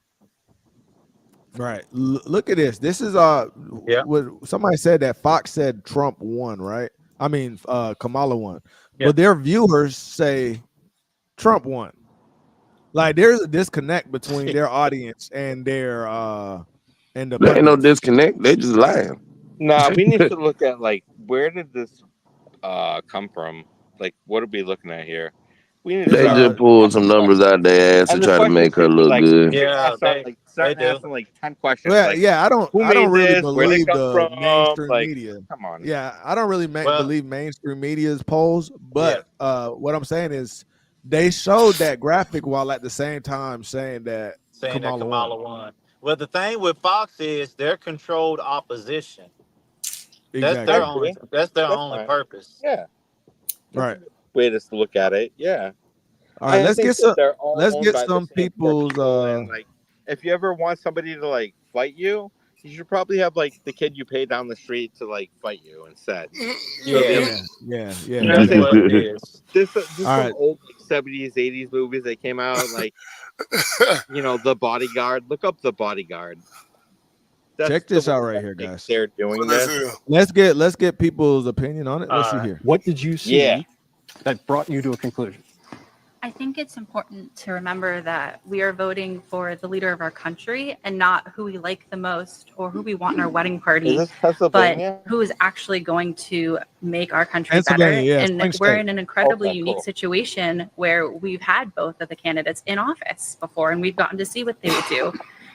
Right. Look at this. This is Yeah. what somebody said that Fox said Trump won, right? I mean Kamala won. Yeah. But their viewers say Trump won. Like there's a disconnect between their audience and their and the There ain't no pundits. disconnect. They just lying. Nah, we need to look at like where did this come from? Like what are we looking at here? We need to They start just pulled some asking numbers questions. out their ass to And the try to questions make her should be look like good. Yeah, they do. asking like 10 questions. Well, Like yeah, who I don't made really this? Where did it believe come the from? mainstream Like, media. come on. Yeah, I don't really Well, believe mainstream media's polls, yeah. but what I'm saying is they showed that graphic while at the same time saying that Saying that Kamala won. Kamala won. Well, the thing with Fox is they're controlled opposition. That's Exactly. their I only. agree. That's their That's only fine. purpose. Yeah. That's Right. a good way to look at it. Yeah. All right, I think that they're all let's owned get by the some same four people's people. And like, if you ever want somebody to like fight you, you should probably have like the kid you pay down the street to like fight you instead. Yeah. yeah, You know what I'm That's saying? what Like, it is. this All some right. old like 70s, 80s movies that came out. Like, you know, The Bodyguard. Look up The Bodyguard. That's Check the this out one right that here, like guys. they're doing this. Let's get people's opinion on it. Let's see here. What did you see Yeah. that brought you to a conclusion? I think it's important to remember that we are voting for the leader of our country and not who we like the most or who we want in our wedding Is party, this but Pennsylvania? who is actually going to make our country better. Pennsylvania, yeah, And Spring we're State. in an incredibly Okay, unique cool. situation where we've had both of the candidates in office before, and we've gotten to see what they would do.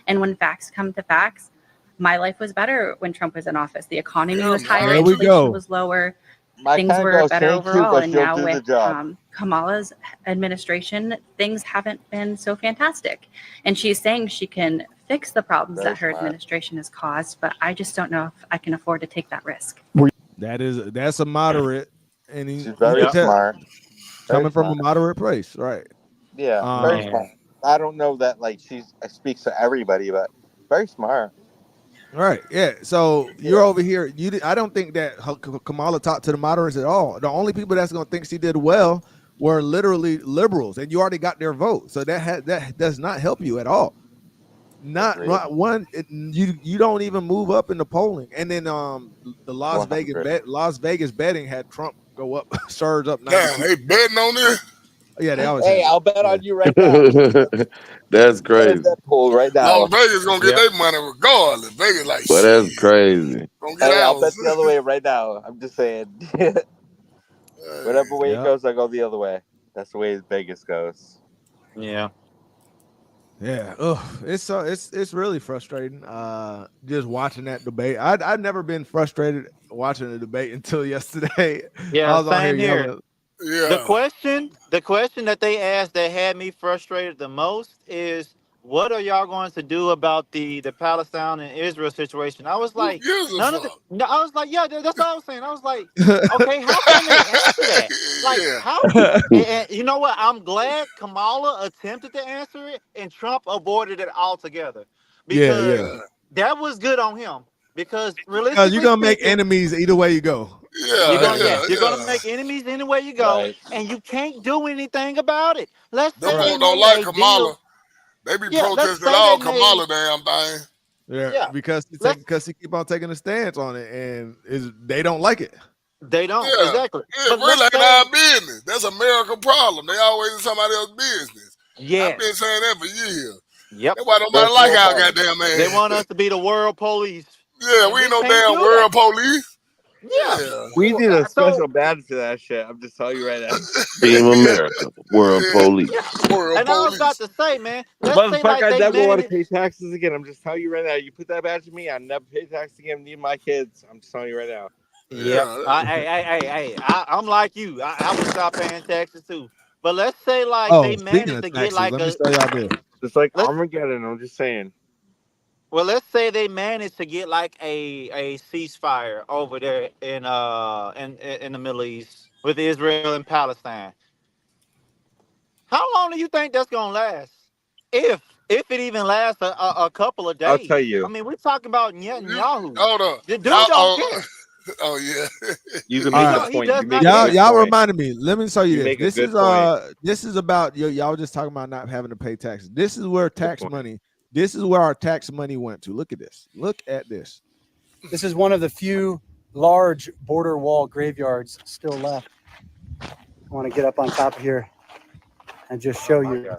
And when facts come to facts, my life was better when Trump was in office. The economy was higher, There we inflation go. was lower. My Things kind were goes, better thank you, overall. but And she'll now do the with job. Kamala's administration, things haven't been so fantastic. And she's saying she can fix the problems Very that her smart. administration has caused, but I just don't know if I can afford to take that risk. That's a moderate, and She's you very can tell smart. Very coming from a smart. moderate place, right? Yeah, very Um, smart. I don't know that like she speaks to everybody, but very smart. Right. Yeah. So you're over here. I don't think that Kamala talked to the moderates at all. The only people that's going to think she did well were literally liberals, and you already got their vote. So that does not help you at all. Not one. You don't even move up in the polling. And then the Las Vegas betting had Trump go up, surge up 92. Damn, they betting on this. Yeah, they always. Hey, have I'll bet on you right now. That's crazy. That pool right now. Las Vegas gonna get their money regardless. Vegas like But shit. that's crazy. Hey, I'll bet the other way right now. I'm just saying. Whatever way it goes, I go the other way. That's the way Vegas goes. Yeah. Yeah, it's really frustrating. Just watching that debate. I've never been frustrated watching a debate until yesterday. Yeah, I was on same here. yelling. Yeah. The question that they asked that had me frustrated the most is, what are y'all going to do about the Palestine and Israel situation? I was like, I was like, yeah, that's what I was saying. I was like, okay, how can they answer that? Like, how? And you know what? I'm glad Kamala attempted to answer it and Trump avoided it altogether. Because that was good on him. Because realistically, you're gonna make enemies either way you go. You're gonna make enemies anywhere you go, and you can't do anything about it. Let's say Them don't like Kamala. They be protesting all Kamala damn thing. Yeah, because he keep on taking a stance on it, and they don't like it. They don't exactly. It really ain't our business. That's a American problem. They always in somebody else's business. Yeah, I've been saying that for years. Yep. That's why nobody like our goddamn ass. They want us to be the world police. Yeah, we ain't no damn world police. Yeah. We need a special badge for that shit. I'm just telling you right now. Team America, world police. And I was about to say, man, Motherfucker, I never want to pay taxes again. I'm just telling you right now. You put that badge on me, I never pay taxes again. Need my kids. I'm just telling you right now. Yeah. I'm like you. I would stop paying taxes too. But let's say they managed to get like let me tell y'all this. Just like Armageddon. I'm just saying. Well, let's say they managed to get like a ceasefire over there in the Middle East with Israel and Palestine. How long do you think that's gonna last? If it even lasts a couple of days. I'll tell you. I mean, we're talking about Netanyahu. Hold on. The dude don't care. Oh yeah. You can make a point. Y'all reminded me. Let me show you this. This is this is about y'all just talking about not having to pay taxes. This is where tax money. This is where our tax money went to. Look at this. Look at this. This is one of the few large border wall graveyards still left. I want to get up on top of here and just show you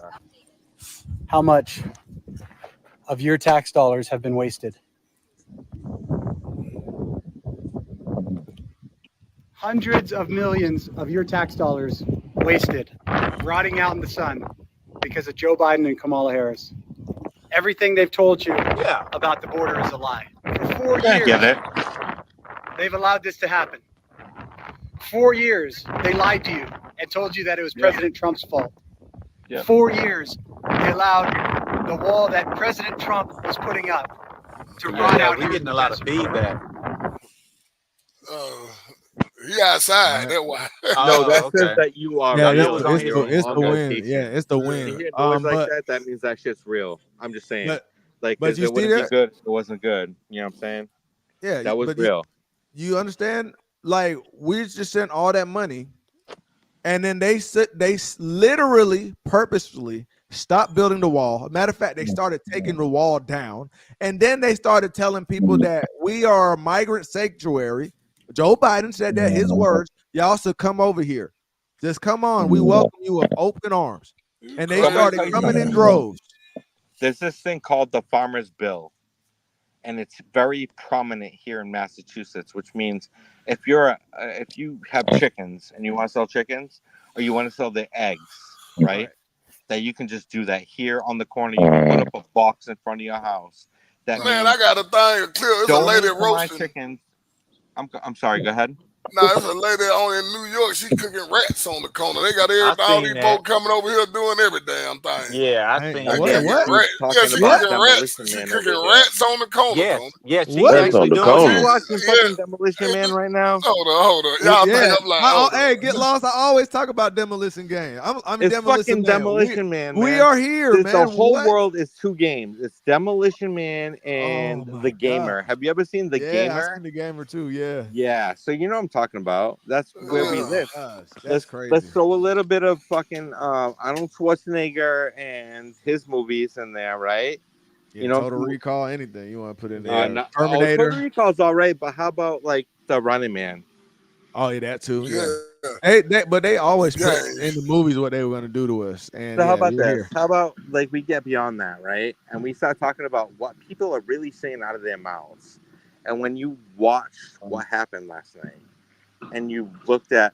how much of your tax dollars have been wasted. Hundreds of millions of your tax dollars wasted, rotting out in the sun because of Joe Biden and Kamala Harris. Everything they've told you about the border is a lie. For 4 years, they've allowed this to happen. 4 years, they lied to you and told you that it was President Trump's fault. 4 years, they allowed the wall that President Trump was putting up to rot out. We're getting a lot of feedback. He outside. That's why. No, that says that you are. Yeah, it's the win. Yeah, it's the win. You hear noise like that means that shit's real. I'm just saying. But you it wouldn't be good if it wasn't good. You know what I'm saying? Yeah, that was real. You understand? Like, we just sent all that money, and then they literally, purposefully stopped building the wall. Matter of fact, they started taking the wall down, and then they started telling people that we are a migrant sanctuary. Joe Biden said that, his words. Y'all should come over here. Just come on. We welcome you with open arms. And they started coming in droves. There's this thing called the Farmer's Bill, and it's very prominent here in Massachusetts, which means if you have chickens and you want to sell chickens, or you want to sell the eggs, right? That you can just do that here on the corner. You can put up a box in front of your house. That Man, I got a thing clear. It's a lady roasting chickens. I'm sorry. Go ahead. Nah, there's a lady on in New York. She cooking rats on the corner. They got I all seen these that. folk coming over here doing every damn thing. Yeah, I Dang, seen They what? that. cooking What? rats. Yeah, Talking she about cooking rats. Demolition She Man cooking over here. rats on the corner. Yes, Tony. yes, she's What? That's actually on the doing corner. that. You watching Yeah. fucking Demolition Man right now? Hold on. Y'all Yeah. think I'm like, Hey, get lost. I always talk about Demolition Game. I'm It's Demolition fucking Man. Demolition Man, We man. are here, The man. whole What? world is 2 games. It's Demolition Man and Oh my The Gamer. God. Have you ever seen The Yeah, Gamer? I seen The Gamer too. Yeah. Yeah, so you know what I'm talking about. That's where we Oh my live. gosh, that's crazy. Let's throw a little bit of fucking Arnold Schwarzenegger and his movies in there, right? Yeah, You know, Total Recall, anything you want to put in there. no, Terminator. Total Recall's all right, but how about like The Running Man? Oh, yeah, that too. Yeah. yeah. But they always put Gang. in the movies what they were going to do to us. And So how yeah, about we're this? here. How about like we get beyond that, right? And we start talking about what people are really saying out of their mouths. And when you watched what happened last night, and you looked at,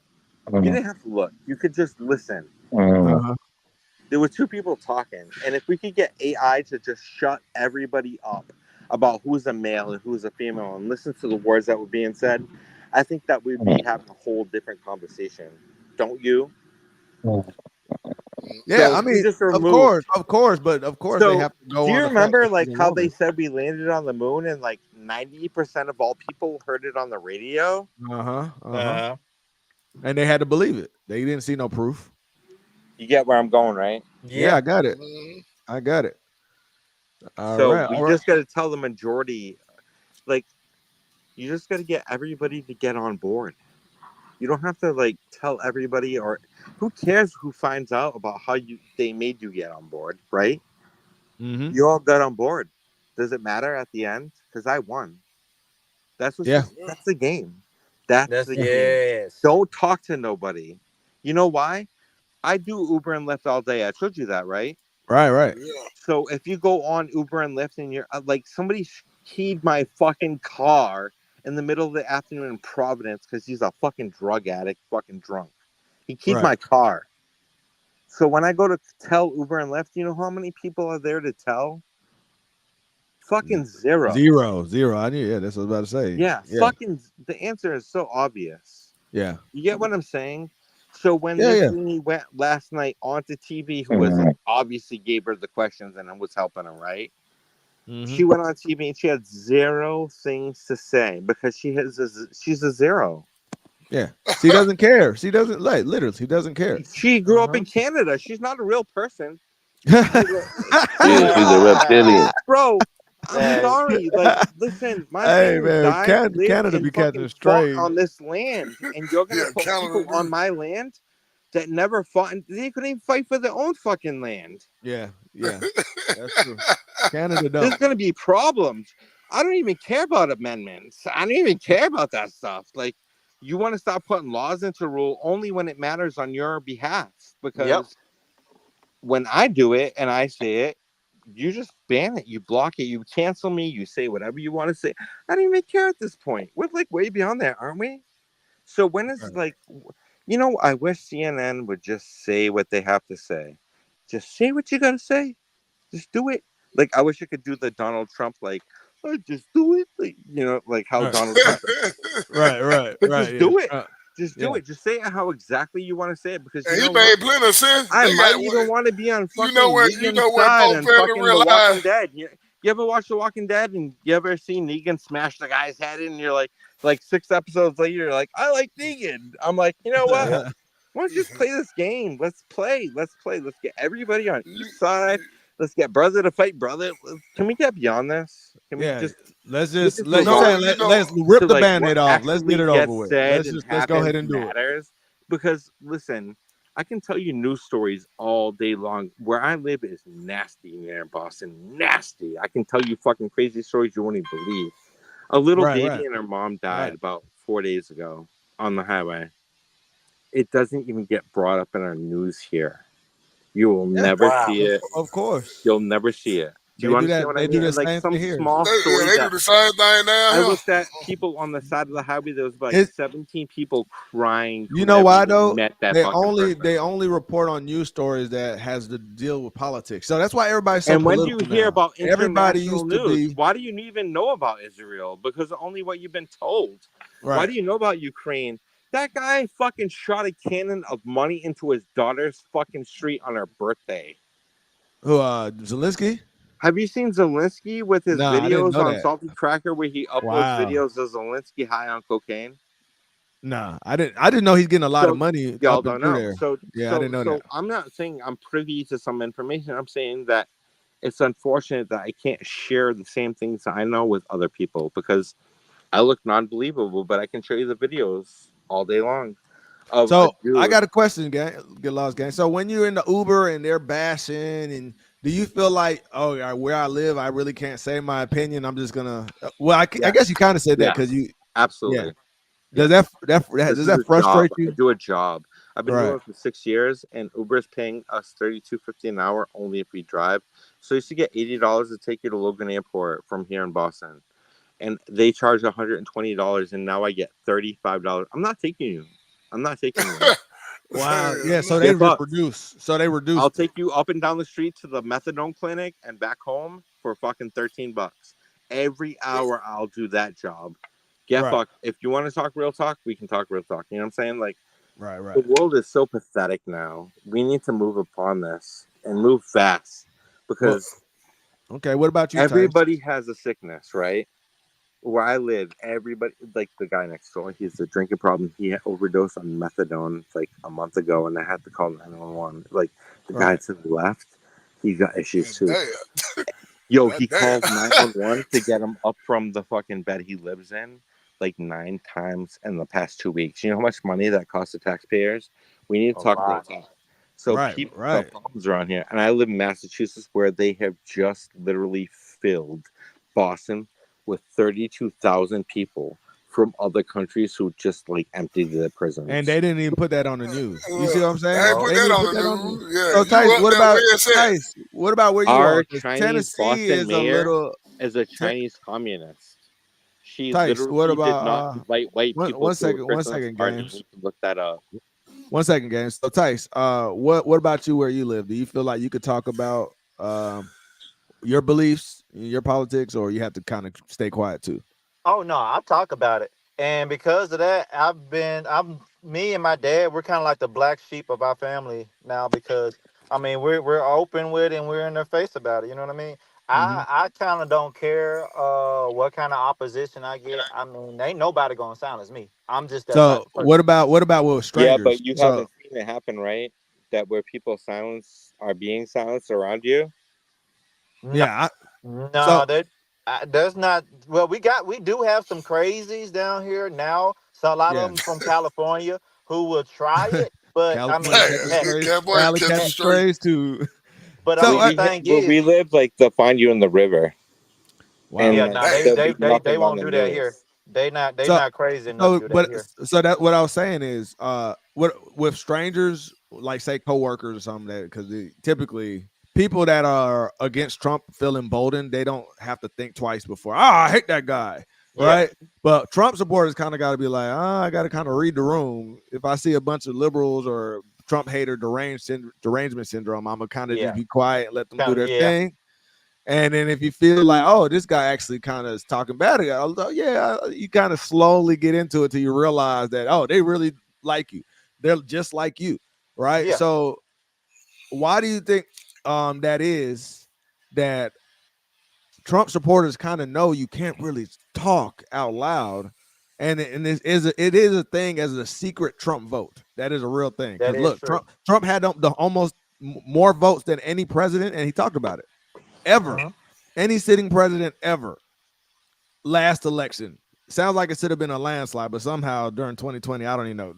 you didn't have to look. You could just listen. Uh-huh. There were 2 people talking, and if we could get AI to just shut everybody up about who's a male and who's a female and listen to the words that were being said, I think that we'd be having a whole different conversation. Don't you? Yeah, So I if we mean, just of remove. course, but of course they So have to go do you on the fact remember that like she's a how woman. they said we landed on the moon and like 90% of all people heard it on the radio? Uh-huh. And they had to believe it. They didn't see no proof. You get where I'm going, right? Yeah, I got it. I got it. So All we right. just got to tell the majority, like, you just got to get everybody to get on board. You don't have to like tell everybody, or who cares who finds out about how they made you get on board, right? Mm-hmm. You all got on board. Does it matter at the end? Because I won. That's what. Yeah. That's the game. That's the game. Yes. Don't talk to nobody. You know why? I do Uber and Lyft all day. I told you that, right? Right. So if you go on Uber and Lyft and you're like, somebody keyed my fucking car in the middle of the afternoon in Providence because he's a fucking drug addict, fucking drunk. He keyed my car. So when I go to tell Uber and Lyft, you know how many people are there to tell? Fucking zero. Zero. I knew. Yeah, that's what I was about to say. Yeah, fucking. The answer is so obvious. Yeah. You get what I'm saying? So when Yeah, this yeah. lady went last night onto TV, who was like, obviously gave her the questions and was helping her, right? She went on TV and she had 0 things to say because she's a zero. Yeah. She doesn't care. She doesn't literally. She doesn't care. She grew up in Canada. She's not a real person. She's a reptilian. Bro, I'm sorry. Like, listen, my family died, lived, Canada and be fucking catching fought strays. on this land, and you're gonna put people on my land that never fought, and they couldn't even fight for their own fucking land. Yeah. That's true. Canada don't. There's gonna be problems. I don't even care about amendments. I don't even care about that stuff. Like, you want to start putting laws into rule only when it matters on your behalf, because when I do it and I say it, you just ban it, you block it, you cancel me, you say whatever you want to say. I don't even care at this point. We're like way beyond that, aren't we? So when it's like, you know, I wish CNN would just say what they have to say. Just say what you gotta say. Just do it. Like, I wish I could do the Donald Trump, like, oh, just do it. Like, you know, like how Donald Trump. Right. But just do it. Just do yeah. it. Just say it how exactly you want to say it, because And you he know made what? plenty of sense. I They might got even want to be on fucking you know what side folks and fail to fucking The Walking realize? Dead. You ever watch The Walking Dead and you ever see Negan smash the guy's head in and you're like 6 episodes later, you're like, I like Negan. I'm like, you know what? Why don't you just play this game? Let's play. Let's get everybody on each side. Let's get brother to fight brother. Can we get beyond this? Can we just let's let's rip to, the like, Band-Aid what off. Let's get actually it over gets with. said Let's go ahead and do it. matters. Because listen, I can tell you news stories all day long. Where I live is nasty near Boston. Nasty. I can tell you fucking crazy stories you won't even believe. A little baby and her mom died about 4 days ago on the highway. It doesn't even get brought up in our news here. You will never see it. Of course. You'll never see it. Do you understand what I mean? They do the Like same some thing here. small story. They do the same thing down I here. looked at people on the side of the highway. There was like 17 people crying. You know why though? Met that They fucking person. they only report on news stories that has to deal with politics. So that's why everybody's so And when do you political hear now. about Everybody international used to news? be. Why do you even know about Israel? Because only what you've been told. Why do you know about Ukraine? That guy fucking shot a cannon of money into his daughter's fucking street on her birthday. Who, Zelensky? Have you seen Zelensky with his No, I didn't videos know on that. Salty Cracker where he uploads Wow. videos of Zelensky high on cocaine? Nah, I didn't know he's getting a lot of money Y'all up and don't through know. there. So Yeah, I didn't know that. I'm not saying I'm privy to some information. I'm saying that it's unfortunate that I can't share the same things that I know with other people because I look non-believable, but I can show you the videos all day long. So I got a question, gang. Get lost, gang. So when you're in the Uber and they're bashing, and do you feel like, oh, where I live, I really can't say my opinion? I'm just gonna. Well, I guess you kind of said that because you absolutely. Yeah. Does that frustrate you? I do a job. I've been doing Right. it for 6 years, and Uber is paying us $32.50 an hour only if we drive. So I used to get $80 to take you to Logan Airport from here in Boston, and they charge $120, and now I get $35. I'm not taking you. Wow. Yeah. So Get they just bucks. reduce. So they reduced. I'll take you up and down the street to the methadone clinic and back home for fucking $13. Every hour I'll do that job. Get Right. fucked. If you want to talk real talk, we can talk real talk. You know what I'm saying? Like, Right. the world is so pathetic now. We need to move upon this and move fast because Okay. What about you, Tice? everybody has a sickness, right? Where I live, everybody, like the guy next door, he has a drinking problem. He overdosed on methadone like a month ago, and I had to call 911. Like the guy Right. to the left, he got issues too. Yo, he called 911 to get him up from the fucking bed he lives in like 9 times in the past 2 weeks. You know how much money that costs the taxpayers? We need to talk about that. So people have problems around here. And I live in Massachusetts where they have just literally filled Boston with 32,000 people from other countries who just like emptied the prisons. And they didn't even put that on the news. You see what I'm saying? They ain't put that didn't on the news. Yeah, So you Tice, up what there about where it's at. Tice? What about where you Our are? 'Cause Chinese Tennessee Boston is mayor a little. is a Chinese communist. She Tice, what literally did about not invite white people one to a second, Christmas party. Games. You can look that up. 1 second, Games. So Tice, what about you where you live? Do you feel like you could talk about your beliefs, your politics, or you have to kind of stay quiet too? Oh no, I'll talk about it. And because of that, me and my dad, we're kind of like the black sheep of our family now because I mean we're open with it and we're in their face about it. You know what I mean? I kind of don't care what kind of opposition I get. I mean, ain't nobody gonna silence me. I'm just that type So of person. what about with Yeah, strangers? but you So haven't seen it happen, right? That where people are being silenced around you. yeah, No, that's not. Well, we do have some crazies down here now. So a lot of them from California who will try it, but I mean, California catching heck, strays, Cali catching strays too. but So the thing Where we is, live, like they'll find you in the river. Wow. yeah, And no, there'll be they nothing on won't the do that here. news. They So not crazy enough to do that here. so that what I was saying is what with strangers, like say coworkers or something, that because typically people that are against Trump feel emboldened, they don't have to think twice before, I hate that guy, right? But Trump supporters kind of got to be like, I got to kind of read the room. If I see a bunch of liberals or Trump hater derangement syndrome, I'm gonna kind of just be quiet and let them do their thing. And then if you feel like, oh, this guy actually kind of is talking bad about it, you kind of slowly get into it till you realize that, oh, they really like you. They're just like you, right? Yeah. So why do you think that is that Trump supporters kind of know you can't really talk out loud? And it is a thing as a secret Trump vote. That is a real thing. That Because is look, true. Trump had almost more votes than any president, and he talked about it. Ever. Any sitting president ever. Last election. Sounds like it should have been a landslide, but somehow during 2020, I don't even know.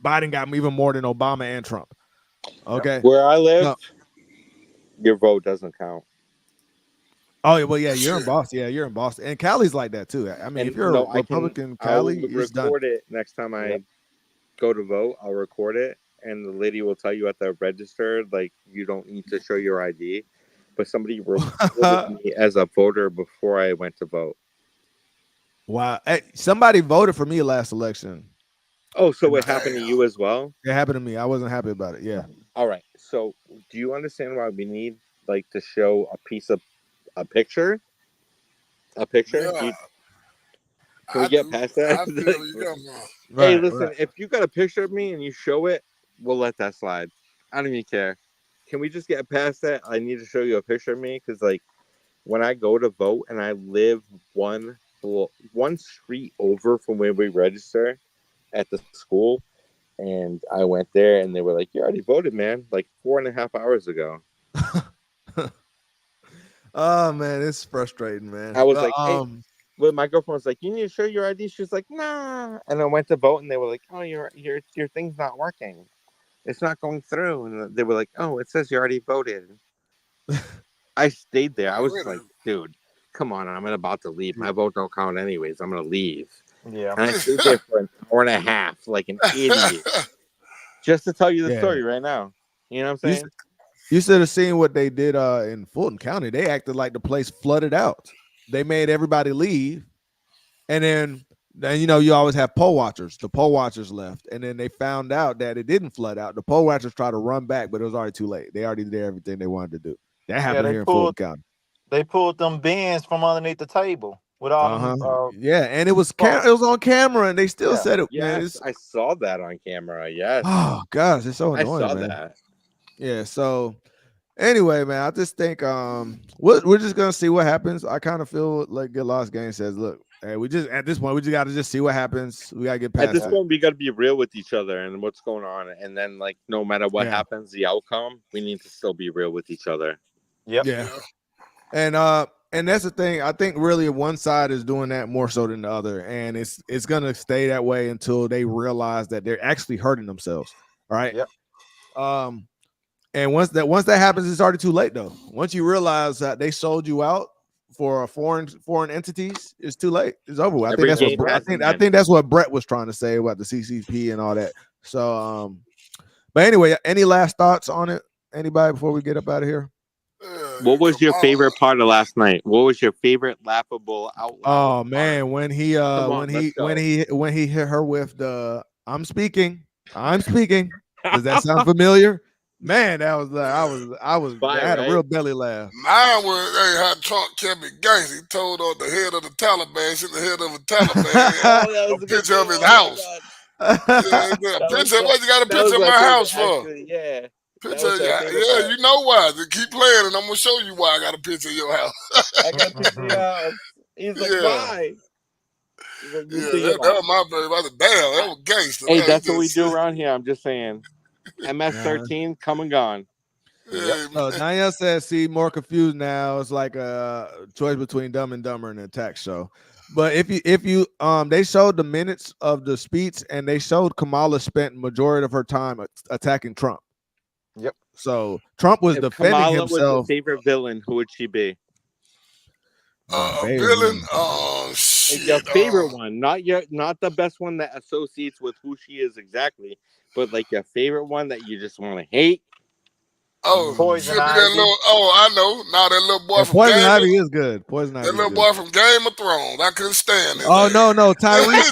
Biden got even more than Obama and Trump. Okay. Where I live, No. your vote doesn't count. Oh, well, yeah, you're in Boston. Yeah, you're in Boston. And Cali's like that too. I mean, And if you're a Republican, I will Cali, it's done. record it next time I go to vote. I'll record it, and the lady will tell you at the register, like, you don't need to show your ID. But somebody recorded me as a voter before I went to vote. Wow. Hey, somebody voted for me last election. Oh, so it happened to you as well? It happened to me. I wasn't happy about it. Yeah. All right. So do you understand why we need like to show a picture? A picture? Yeah. Can we get past that? I feel where you come from. Hey, listen, if you got a picture of me and you show it, we'll let that slide. I don't even care. Can we just get past that? I need to show you a picture of me because, like, when I go to vote and I live one street over from where we register at the school, and I went there and they were like, "You already voted, man!" Like 4.5 hours ago. Oh man, it's frustrating, man. I was But, like, "Hey," well, my girlfriend was like, "You need to show your ID." She was like, "Nah," and I went to vote, and they were like, "Oh, your thing's not working. It's not going through." And they were like, "Oh, it says you already voted." I stayed there. I was like, "Dude, come on! I'm about to leave. My vote don't count anyways. I'm gonna leave." Yeah. And I stayed there for an hour and a half, like an idiot, just to tell you the story right now. You know what I'm saying? You should have seen what they did in Fulton County. They acted like the place flooded out. They made everybody leave, and then you know you always have poll watchers. The poll watchers left, and then they found out that it didn't flood out. The poll watchers tried to run back, but it was already too late. They already did everything they wanted to do. That happened here in Fulton County. They pulled them bins from underneath the table with all them. Yeah, and it was it was on camera, and they still said it. Man, Yes, I saw that on camera. Yes. Oh gosh, it's so annoying. I saw man. that. Yeah. So anyway, man, I just think we're just gonna see what happens. I kind of feel like Get Lost Game says, look, hey, we just at this point we just got to just see what happens. We gotta get past At this it. point, we got to be real with each other and what's going on, and then like no matter what happens, the outcome, we need to still be real with each other. Yep. Yeah. And that's the thing. I think really one side is doing that more so than the other, and it's gonna stay that way until they realize that they're actually hurting themselves. All right. Yep. And once that happens, it's already too late though. Once you realize that they sold you out for foreign entities, it's too late. It's over with. I think that's what Brett was trying to say about the CCP and all that. So but anyway, any last thoughts on it? Anybody before we get up out of here? What was your favorite part of last night? What was your favorite laughable out loud? Oh man, when he hit her with the I'm speaking. Does that sound familiar? Man, that was like I had a real belly laugh. Mine was how Trump kept it gangster. He told on the head of the Taliban, sitting the head of a Taliban, a picture of his house. Picture, what you got a picture of my house for? Actually, yeah. Picture, yeah, you know why. Then keep playing, and I'm gonna show you why I got a picture of your house. I got a picture of your house. He's like, why? He's like, that was my baby. I said, damn, that was gangster. Hey, that's what we do around here. I'm just saying. MS-13, come and gone. So Naya says, see, more confused now. It's like a choice between Dumb and Dumber and a tax show. But if you they showed the minutes of the speech, and they showed Kamala spent majority of her time attacking Trump. Yep. So Trump was defending Kamala himself. was your favorite villain, who would she be? Villain? Oh shit. Your favorite one, not the best one that associates with who she is exactly, but like your favorite one that you just want to hate. Oh, Poison that Ivy. little, I know. Now that little boy from Poison Game Ivy is good. Poison Ivy. That little boy from Game of Thrones. I couldn't stand it. Oh no, Tyreek.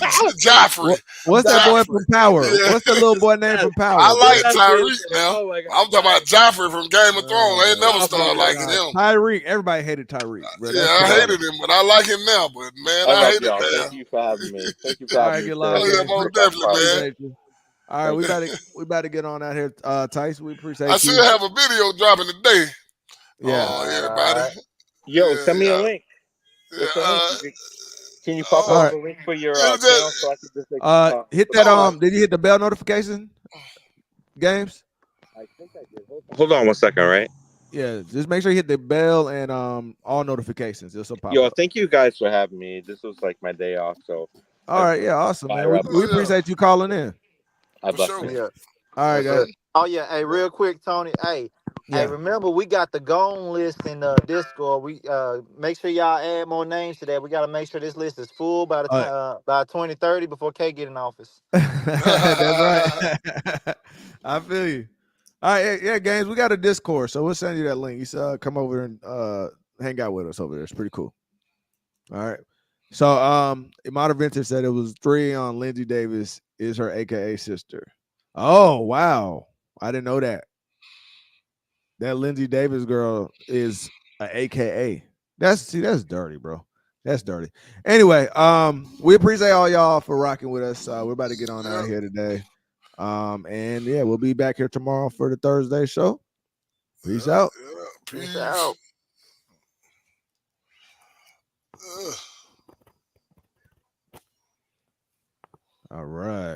Joffrey. What's that boy from Power? Yeah. What's the little boy name from Power? I like Tyreek now. Oh my God. I'm talking about Joffrey from Game of Thrones. I ain't never started liking him. Tyreek. Everybody hated Tyreek. Yeah, I hated him, but I like him now. But man, I hate him now. Thank you for having me. Thank you for All having right, me. get loud. Oh, yeah, most definitely, man. All right, we about to get on out here, Tice. We appreciate I you. should have a video dropping today. Yeah. Everybody. Yo, send me a link. Can you pop up a link for your channel so I can just hit that did you hit the bell notification? Games? I think I did. Hold on 1 second, right? Yeah, just make sure you hit the bell and all notifications. It'll pop Yo, up. thank you guys for having me. This was like my day off, so all right, yeah, awesome, man. We appreciate you calling in. I'd love to. Yeah. All right, guys. Oh yeah. Hey, real quick, Tony. Hey, remember we got the gone list in Discord. We make sure y'all add more names to that. We got to make sure this list is full by the by 2030 before K get in office. That's right. I feel you. All right, yeah, Games. We got a Discord, so we'll send you that link. You said come over and hang out with us over there. It's pretty cool. All right. So Imada Vintage said it was 3 on Lindsay Davis is her AKA sister. Oh wow. I didn't know that. That Lindsay Davis girl is an AKA. That's dirty, bro. That's dirty. Anyway, we appreciate all y'all for rocking with us. We're about to get on out of here today. And yeah, we'll be back here tomorrow for the Thursday show. Peace out. Peace out. All right.